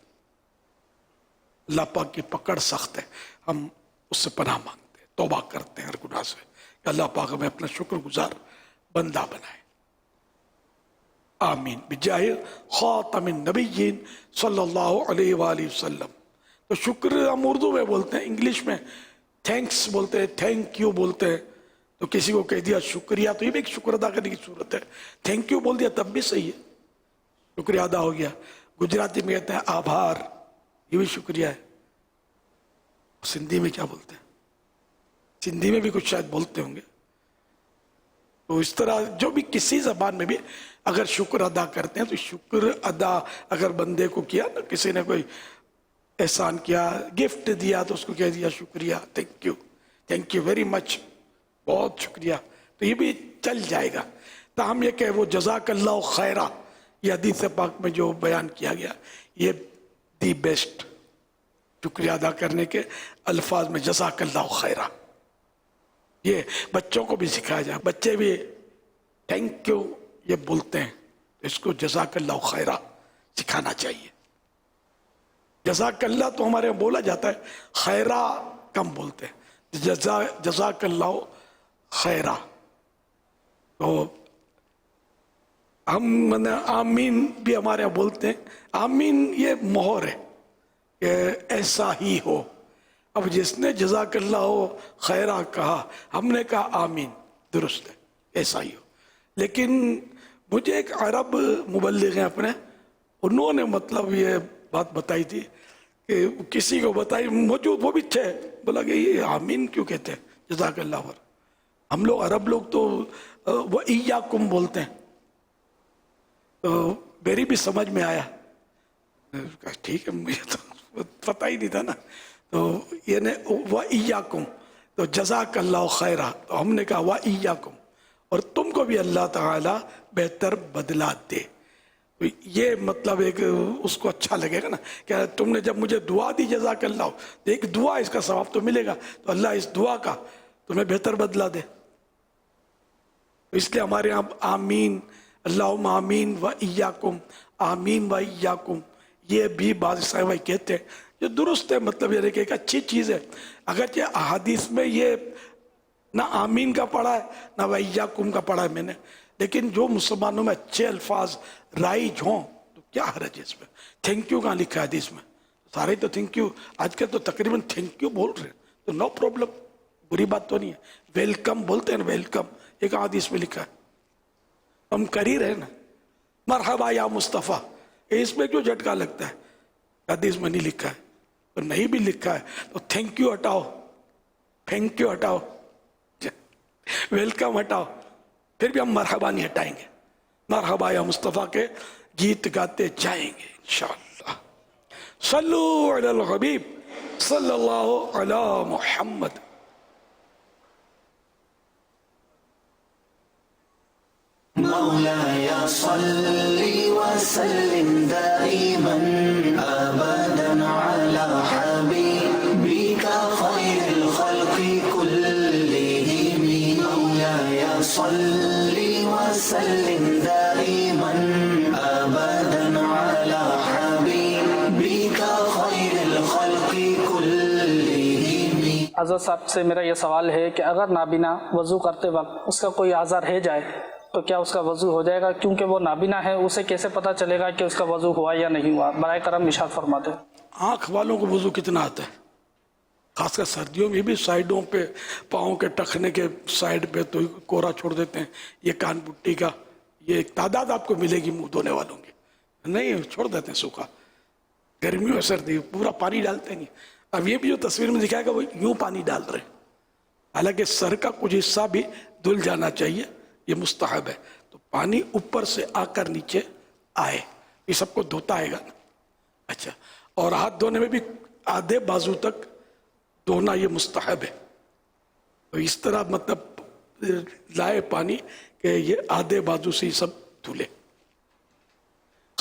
Speaker 12: اللہ پاک کی پکڑ سخت ہے. ہم اس سے پناہ مانگتے ہیں، توبہ کرتے ہیں ہر گناہ سے کہ اللہ پاک ہمیں اپنا شکر گزار بندہ بنائے. آمین بجاہ خاتم النبیین صلی اللہ علیہ وآلہ وسلم. تو شکر ہم اردو میں بولتے ہیں، انگلش میں تھینکس بولتے ہیں، تھینک یو بولتے ہیں. تو کسی کو کہہ دیا شکریہ تو یہ بھی ایک شکر ادا کرنے کی صورت ہے. تھینک یو بول دیا تب بھی صحیح ہے، شکریہ ادا ہو گیا. گجراتی میں کہتے ہیں آبھار، یہ بھی شکریہ ہے. سندھی میں کیا بولتے ہیں؟ سندھی میں بھی کچھ شاید بولتے ہوں گے. تو اس طرح جو بھی کسی زبان میں بھی اگر شکر ادا کرتے ہیں تو شکر ادا اگر بندے کو کیا نا، کسی نے کوئی احسان کیا، گفٹ دیا تو اس کو کہہ دیا شکریہ، تھینک یو ویری مچ، بہت شکریہ، تو یہ بھی چل جائے گا. تاہم یہ کہ وہ جزاک اللہ خیرہ، یہ حدیث پاک میں جو بیان کیا گیا، یہ دی بیسٹ شکریہ ادا کرنے کے الفاظ میں جزاک اللہ خیرہ. یہ بچوں کو بھی سکھایا جائے، بچے بھی تھینک یو یہ بولتے ہیں، اس کو جزاک اللہ خیرہ سکھانا چاہیے. جزاک اللہ تو ہمارے یہاں بولا جاتا ہے، خیرہ کم بولتے ہیں. جزاک اللہ خیرہ. تو ہم آمین بھی ہمارے یہاں بولتے ہیں. آمین یہ مہر ہے کہ ایسا ہی ہو. اب جس نے جزاک اللہ خیرہ کہا، ہم نے کہا آمین، درست ہے، ایسا ہی ہو. لیکن مجھے ایک عرب مبلغ ہیں اپنے، انہوں نے مطلب یہ بات بتائی تھی کہ کسی کو بتائی، موجود وہ بھی تھے، بولا کہ یہ آمین کیوں کہتے ہیں جزاک اللہ خیر. ہم لوگ عرب لوگ تو وَإِيَّاكُمْ بولتے ہیں. تو میری بھی سمجھ میں آیا، ٹھیک ہے، مجھے تو پتہ ہی نہیں تھا نا. تو یہ وَإِيَّاكُمْ، تو جزاک اللہ خیرہ، تو ہم نے کہا وَإِيَّاكُمْ، اور تم کو بھی اللہ تعالیٰ بہتر بدلہ دے. تو یہ مطلب ایک اس کو اچھا لگے گا نا کہ تم نے جب مجھے دعا دی جزاک اللہ، تو ایک دعا اس کا ثواب تو ملے گا، تو اللہ اس دعا کا تمہیں بہتر بدلہ دے. اس لیے ہمارے یہاں آمین، اللہم آمین وَإِيَّاكُمْ، آمین وَإِيَّاكُمْ، یہ بھی بعض صاحب کہتے ہیں، جو درست ہے. مطلب یہ کہ ایک اچھی چیز ہے. اگرچہ احادیث میں یہ نہ آمین کا پڑھا ہے نہ وَإِيَّاكُمْ کا پڑھا ہے میں نے، لیکن جو مسلمانوں میں اچھے الفاظ رائج ہوں تو کیا حرج ہے اس میں. تھینک یو کہاں لکھا ہے حدیث میں؟ سارے تو تھینک یو آج کل تو تقریباً تھینک یو بول رہے ہیں، تو نو پرابلم، بری بات تو نہیں ہے. ویلکم بولتے ہیں نا، ویلکم ایک حدیث میں لکھا ہے، ہم کر ہی رہے نا. مرحبا یا مصطفیٰ، اس میں کیوں جھٹکا لگتا ہے؟ حدیث میں نہیں لکھا ہے. تو نہیں بھی لکھا ہے تو تھینک یو ہٹاؤ، تھینک یو ہٹاؤ، ویلکم ہٹاؤ، پھر بھی ہم مرحبا نہیں ہٹائیں گے. مرحبا یا مصطفیٰ کے گیت گاتے جائیں گے انشاءاللہ. صلو علی الحبیب صلی اللہ علی محمد.
Speaker 8: مولاي صل وسلم دائما أبدا على حبيبك خير الخلق كلهم. مولاي صل وسلم دائما أبدا على حبيبك خير الخلق كلهم.
Speaker 2: حضرت صاحب سے میرا یہ سوال ہے کہ اگر نابینا وضو کرتے وقت اس کا کوئی اعضا رہ جائے تو کیا اس کا وضو ہو جائے گا؟ کیونکہ وہ نابینا ہے، اسے کیسے پتہ چلے گا کہ اس کا وضو ہوا یا نہیں ہوا؟ برائے کرم ارشاد فرما دیں.
Speaker 12: آنکھ والوں کو وضو کتنا آتا ہے؟ خاص کر سردیوں میں بھی سائیڈوں پہ، پاؤں کے ٹخنے کے سائیڈ پہ تو کوڑا چھوڑ دیتے ہیں. یہ کان پٹی کا یہ ایک تعداد آپ کو ملے گی منہ دھونے والوں کی، نہیں چھوڑ دیتے ہیں سوکھا. گرمیوں میں سردی پورا پانی ڈالتے نہیں. اب یہ بھی جو تصویر میں دکھائے گا وہ یوں پانی ڈال رہے ہیں، حالانکہ سر کا کچھ حصہ بھی دھل جانا چاہیے، یہ مستحب ہے. تو پانی اوپر سے آ کر نیچے آئے، یہ سب کو دھوتا آئے گا نا. اچھا، اور ہاتھ دھونے میں بھی آدھے بازو تک دھونا یہ مستحب ہے. تو اس طرح مطلب لائے پانی کہ یہ آدھے بازو سے یہ سب دھلے.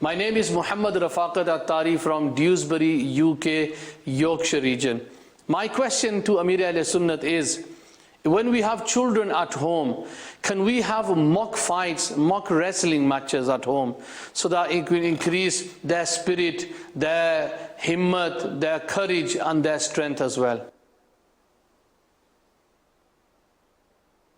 Speaker 4: My name is Muhammad Rafaqat Attari from Dewsbury, UK, Yorkshire region. My question to Amir Ahl Sunnat is, when we have children at home, can we have mock fights, mock wrestling matches at home so that it will increase their spirit, their himmat, their courage and their strength as well?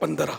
Speaker 12: 15।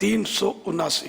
Speaker 12: 379।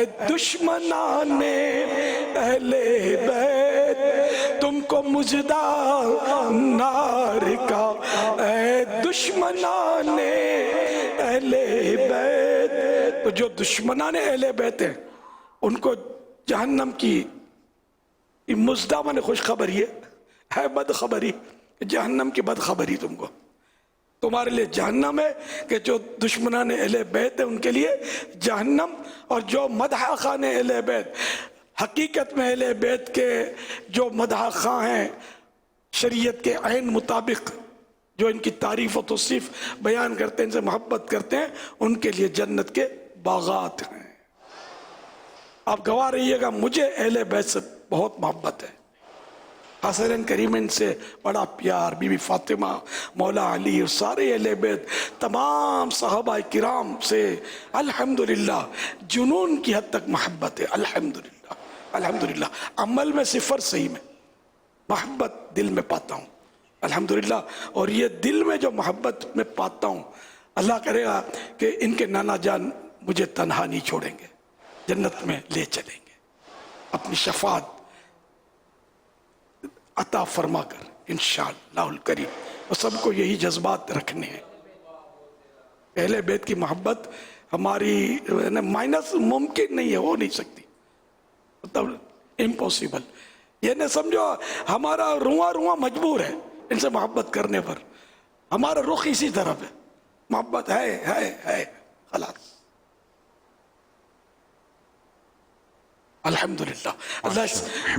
Speaker 12: اے دشمنان اہل بیت تم کو مژدہ نار کا، اے دشمنان اہل بیت. تو جو دشمنان اہل بیت ہیں ان کو جہنم کی مژدہ میں خوشخبری ہے بدخبری، جہنم کی بدخبری تم کو، تمہارے لیے جہنم ہے کہ جو دشمنان اہل بیت ہیں ان کے لیے جہنم. اور جو مدح خان اہل بیت، حقیقت میں اہل بیت کے جو مدح خاں ہیں شریعت کے عین مطابق، جو ان کی تعریف و توصیف بیان کرتے ہیں، ان سے محبت کرتے ہیں، ان کے لیے جنت کے باغات ہیں. آپ گواہ رہیے گا مجھے اہل بیت سے بہت محبت ہے، حسن کریمین سے بڑا پیار، بی بی فاطمہ، مولا علی اور سارے اہل بیت، تمام صحابہ کرام سے الحمدللہ جنون کی حد تک محبت ہے. الحمدللہ الحمدللہ. عمل میں صفر، صحیح میں محبت دل میں پاتا ہوں الحمدللہ. اور یہ دل میں جو محبت میں پاتا ہوں، اللہ کرے گا کہ ان کے نانا جان مجھے تنہا نہیں چھوڑیں گے، جنت میں لے چلیں گے اپنی شفاعت عطا فرما کر انشاءاللہ الکریم. اور سب کو یہی جذبات رکھنے ہیں. اہل بیت کی محبت ہماری مائنس ممکن نہیں ہے، ہو نہیں سکتی، مطلب امپوسیبل. یہ نہ سمجھو ہمارا رواں مجبور ہے ان سے محبت کرنے پر، ہمارا رخ اسی طرف ہے. محبت ہے خلاص. الحمدللہ. اللہ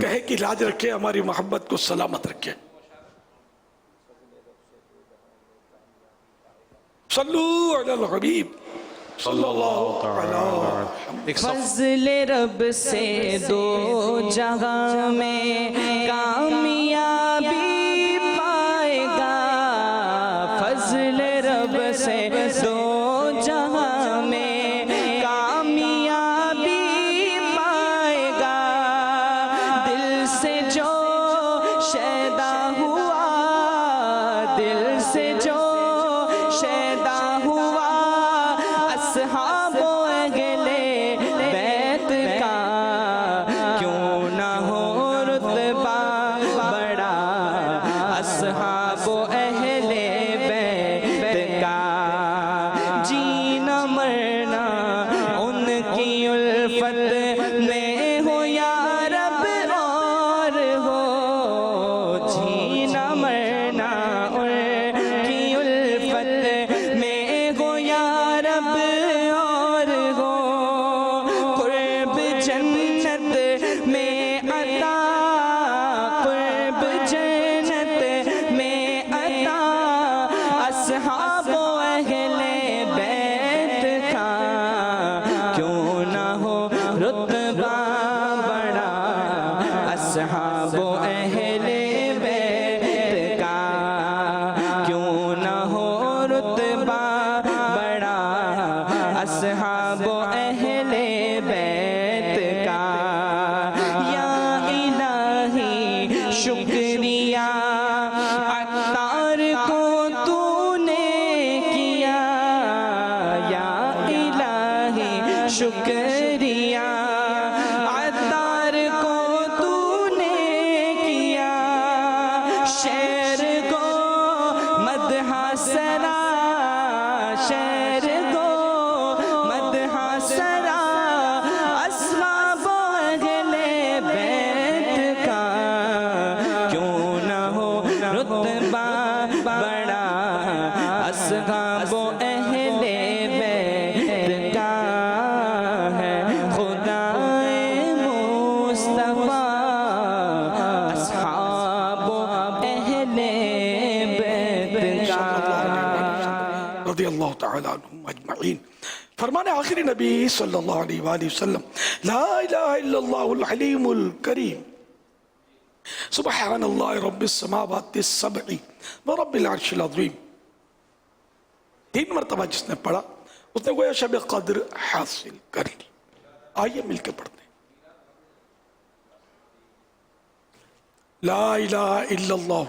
Speaker 12: کہے کہ لاج رکھے، ہماری محبت کو سلامت رکھے. صلو علی الحبیب صلی اللہ علیہ.
Speaker 3: فضل رب سے دو جہاں میں کامیابی پائے گا، فضل رب سے دو جہاں میں کامیابی پائے گا. دل سے جو شیدا ہوا، دل سے جو شیدا ہوا، اصحاب و اہل بیت کا کیوں نہ ہو رتبہ بڑا، اصحاب و اہل بیت کا جینا مرنا ان کی الفت میں ہو یا رب، اور ہو جینا مرنا ان کی الفت میں ہو یا رب، اور ہو قرب جنت میں عطا، قرب جنت میں عطا، اصحاب و اہل بیت کا کیوں نہ ہو رتبہ بڑا، اصحاب و اہل بیت کا کیوں نہ ہو رتبہ بڑا، اصحاب و اہل بیت کا. یا الہی شکریہ عطار کو تو نے کیا، یا الہی شکریہ عطار کو تو نے کیا. شعر گو مدح سرا، شعر گو مدح سرا، اصحاب و اہل بیت کا کیوں نہ ہو رتبہ بڑا، اصحاب و اہل بیت کا ہے خدا مصطفیٰ، اصحاب و اہل بیت کا.
Speaker 12: رضی اللہ تعالی عنہم اجمعین. فرمان آخری نبی صلی اللہ علیہ وآلہ وسلم، لا الہ الا اللہ الحلیم الکریم، سبحان اللہ رب السماوات السبع ورب العرش العظیم. 3 مرتبہ جس نے پڑھا اس نے گویا شب قدر حاصل کر لی. آئیے مل کے پڑھتے ہیں. لا الہ الا اللہ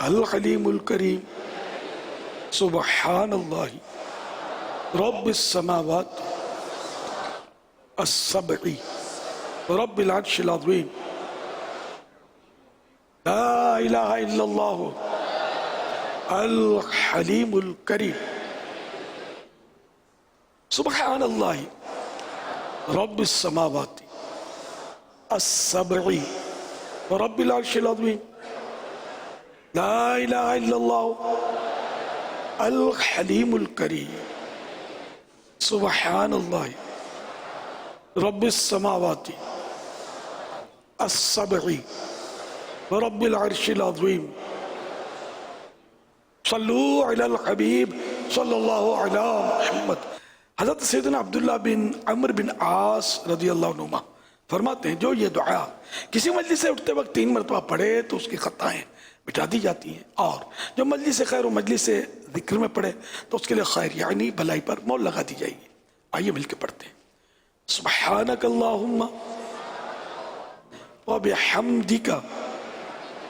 Speaker 12: الحلیم الکریم، سبحان اللہ رب السماوات السبعی رب العرش العظیم لا الہ الا اللہ الحلیم الکریم سبحان اللہ رب السماوات السبعی رب العرش العظیم لا الہ الا اللہ الحلیم الکریم سبحان اللہ رب السماوات السبعی رب العرش العظیم صلو علی الحبیب صلی اللہ علی محمد. حضرت سیدنا عبداللہ بن عمر بن عاص رضی اللہ عنہ فرماتے ہیں جو یہ دعا کسی مجلس سے اٹھتے وقت 3 مرتبہ پڑھے تو اس کی خطائیں مٹا دی جاتی ہیں، اور جو مجلس خیر و مجلس ذکر میں پڑھے تو اس کے لیے خیر یعنی بھلائی پر مول لگا دی جائے گی. آئیے مل کے پڑھتے ہیں. سبحانک اللہم وبحمدک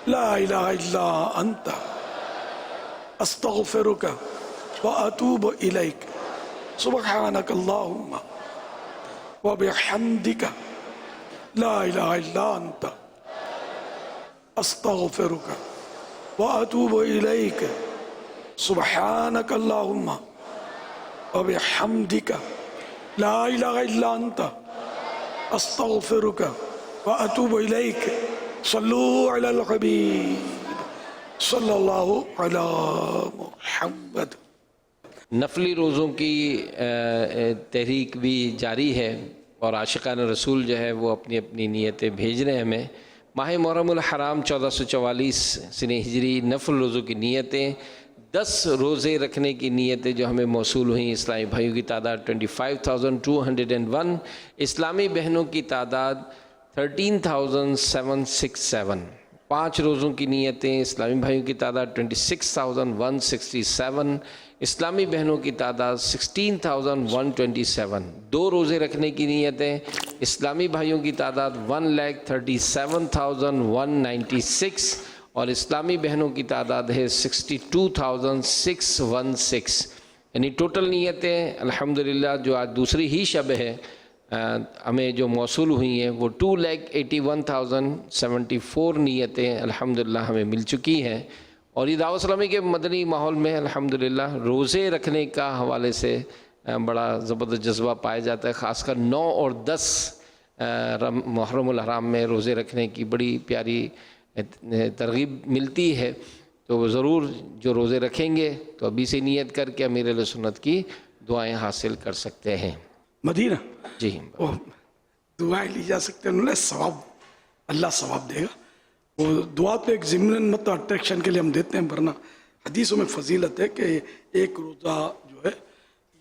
Speaker 12: لا الہ الا انت استغفرک واتوب الیک. سبحانک اللہم وبحمدک لا الہ الا انت استغفرک واتوب الیک. سبحانک اللہم وبحمدک لا الہ الا انت استغفرک واتوب الیک. صلو علی الحبیب صلی اللہ علی محمد.
Speaker 9: نفلی روزوں کی تحریک بھی جاری ہے اور عاشقان رسول جو ہے وہ اپنی اپنی نیتیں بھیج رہے ہیں ہمیں. ماہ محرم الحرام 1444 سنہ ہجری نفل روزوں کی نیتیں 10 روزے رکھنے کی نیتیں جو ہمیں موصول ہوئیں. اسلامی بھائیوں کی تعداد 25,201، اسلامی بہنوں کی تعداد 13,767. 5 روزوں کی نیتیں اسلامی بھائیوں کی تعداد 26,167، اسلامی بہنوں کی تعداد 16,127. 2 روزے رکھنے کی نیتیں اسلامی بھائیوں کی تعداد 1,37,196 اور اسلامی بہنوں کی تعداد ہے 62,616. یعنی ٹوٹل نیتیں الحمدللہ جو آج دوسری ہی شب ہے ہمیں جو موصول ہوئی ہیں وہ 2,81,074 نیتیں الحمدللہ ہمیں مل چکی ہیں. اور یہ دعوت اسلامی کے مدنی ماحول میں الحمدللہ روزے رکھنے کا حوالے سے بڑا زبردست جذبہ پایا جاتا ہے. خاص کر 9 اور 10 محرم الحرام میں روزے رکھنے کی بڑی پیاری ترغیب ملتی ہے. تو ضرور جو روزے رکھیں گے تو ابھی سے نیت کر کے امیر اہل سنت کی دعائیں حاصل کر سکتے ہیں.
Speaker 12: مدینہ
Speaker 9: جی
Speaker 12: دعائیں لی جا سکتے ہیں، انہوں نے ثواب اللہ ثواب دے گا. وہ دعا تو ایک ضمن مت اٹریکشن کے لیے ہم دیتے ہیں، ورنہ حدیثوں میں فضیلت ہے کہ ایک روزہ جو ہے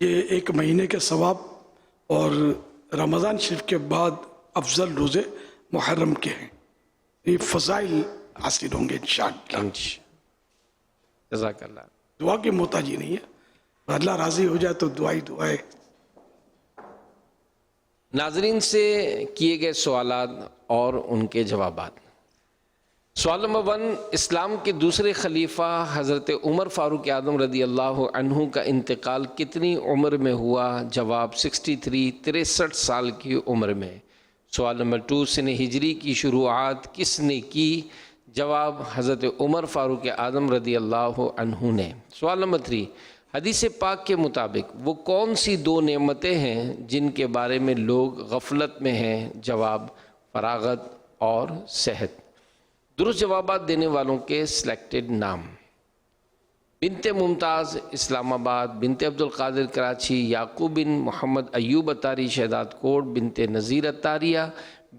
Speaker 12: یہ 1 مہینے کے ثواب، اور رمضان شریف کے بعد افضل روزے محرم کے ہیں. یہ فضائل حاصل ہوں گے انشاءاللہ.
Speaker 9: جزاک اللہ.
Speaker 12: دعا کی محتاجی نہیں ہے، اللہ راضی ہو جائے تو دعائی دعائے.
Speaker 9: ناظرین سے کیے گئے سوالات اور ان کے جوابات. سوال نمبر 1، اسلام کے دوسرے خلیفہ حضرت عمر فاروق اعظم رضی اللہ عنہ کا انتقال کتنی عمر میں ہوا؟ جواب 63 سال کی عمر میں. سوال نمبر 2، سنہ ہجری کی شروعات کس نے کی؟ جواب حضرت عمر فاروق اعظم رضی اللہ عنہ نے. سوال نمبر 3، حدیث پاک کے مطابق وہ کون سی 2 نعمتیں ہیں جن کے بارے میں لوگ غفلت میں ہیں؟ جواب فراغت اور صحت. درست جوابات دینے والوں کے سلیکٹڈ نام: بنت ممتاز اسلام آباد، بنت عبد القادر کراچی، یعقوب بن محمد ایوب اتاری شہداد کوٹ، بنت نذیر اتاریہ،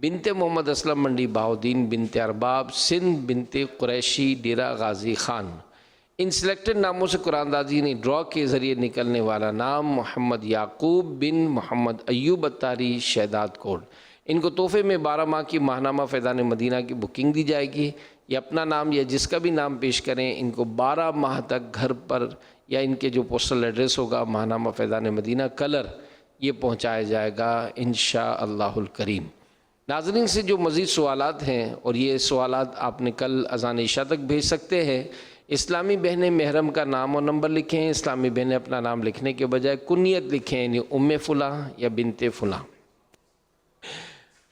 Speaker 9: بنت محمد اسلم منڈی بہاؤدین، بنت ارباب سندھ، بنت قریشی ڈیرہ غازی خان. ان سلیکٹڈ ناموں سے قرآن اندازی نے ڈرا کے ذریعے نکلنے والا نام محمد یعقوب بن محمد ایوب اتاری شہداد کوٹ. ان کو تحفے میں 12 ماہ کی ماہنامہ فیضان مدینہ کی بکنگ دی جائے گی. یہ اپنا نام یا جس کا بھی نام پیش کریں ان کو 12 ماہ تک گھر پر یا ان کے جو پوسٹل ایڈریس ہوگا ماہنامہ فیضان مدینہ کلر یہ پہنچایا جائے گا انشاءاللہ الکریم. ناظرین سے جو مزید سوالات ہیں اور یہ سوالات آپ نے کل اذان عشاء تک بھیج سکتے ہیں. اسلامی بہنیں محرم کا نام اور نمبر لکھیں. اسلامی بہنیں اپنا نام لکھنے کے بجائے کنیت لکھیں، یعنی ام فلاں یا بنت فلاں.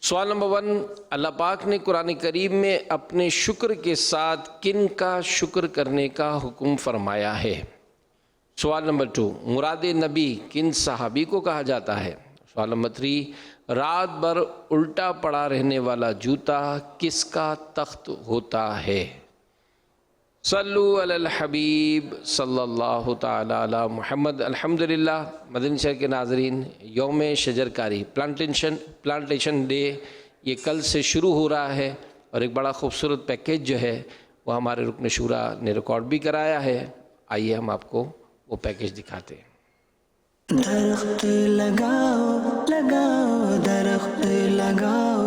Speaker 9: سوال نمبر 1، اللہ پاک نے قرآن کریم میں اپنے شکر کے ساتھ کن کا شکر کرنے کا حکم فرمایا ہے؟ سوال نمبر 2، مراد نبی کن صحابی کو کہا جاتا ہے؟ سوال نمبر 3، رات بھر الٹا پڑا رہنے والا جوتا کس کا تخت ہوتا ہے؟ صلو علی الحبیب صلی اللہ تعالی علی محمد۔ الحمدللہ مدنی شہر کے ناظرین، یوم شجر کاری پلانٹیشن ڈے یہ کل سے شروع ہو رہا ہے، اور ایک بڑا خوبصورت پیکیج جو ہے وہ ہمارے رکن شورا نے ریکارڈ بھی کرایا ہے۔ آئیے ہم آپ کو وہ پیکیج دکھاتے ہیں۔
Speaker 8: درخت لگاؤ لگاؤ درخت لگاؤ۔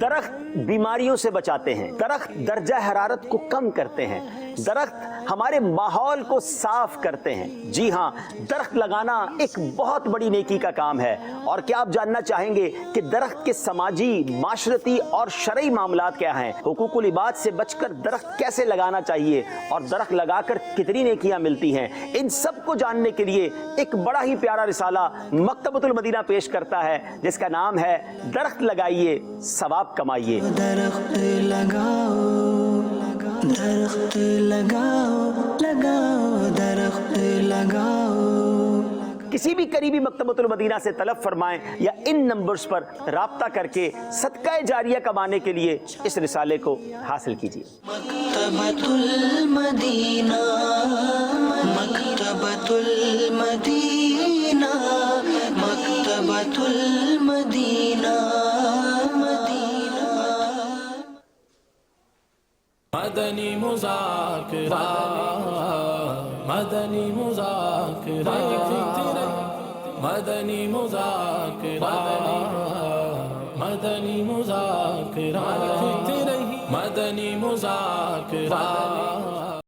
Speaker 5: درخت بیماریوں سے بچاتے ہیں، درخت درجہ حرارت کو کم کرتے ہیں، درخت ہمارے ماحول کو صاف کرتے ہیں۔ جی ہاں، درخت لگانا ایک بہت بڑی نیکی کا کام ہے۔ اور کیا آپ جاننا چاہیں گے کہ درخت کے سماجی، معاشرتی اور شرعی معاملات کیا ہیں؟ حقوق العباد سے بچ کر درخت کیسے لگانا چاہیے اور درخت لگا کر کتنی نیکیاں ملتی ہیں، ان سب کو جاننے کے لیے ایک بڑا ہی پیارا رسالہ مکتبۃ المدینہ پیش کرتا ہے، جس کا نام ہے درخت لگائیے ثواب کمائیے۔
Speaker 8: درخت لگاؤ درخت لگاؤ لگاؤ درخت لگاؤ۔
Speaker 5: کسی بھی قریبی مکتبۃ المدینہ سے طلب فرمائیں یا ان نمبرز پر رابطہ کر کے صدقہ جاریہ کمانے کے لیے اس رسالے کو حاصل کیجیے۔
Speaker 8: مکتبۃ المدینہ مکتبۃ المدینہ مکتبۃ المدینہ
Speaker 13: مدنی مذاکرہ مدنی مذاکرہ مدنی مذاکرہ مدنی مذاکرہ مدنی مذاکرہ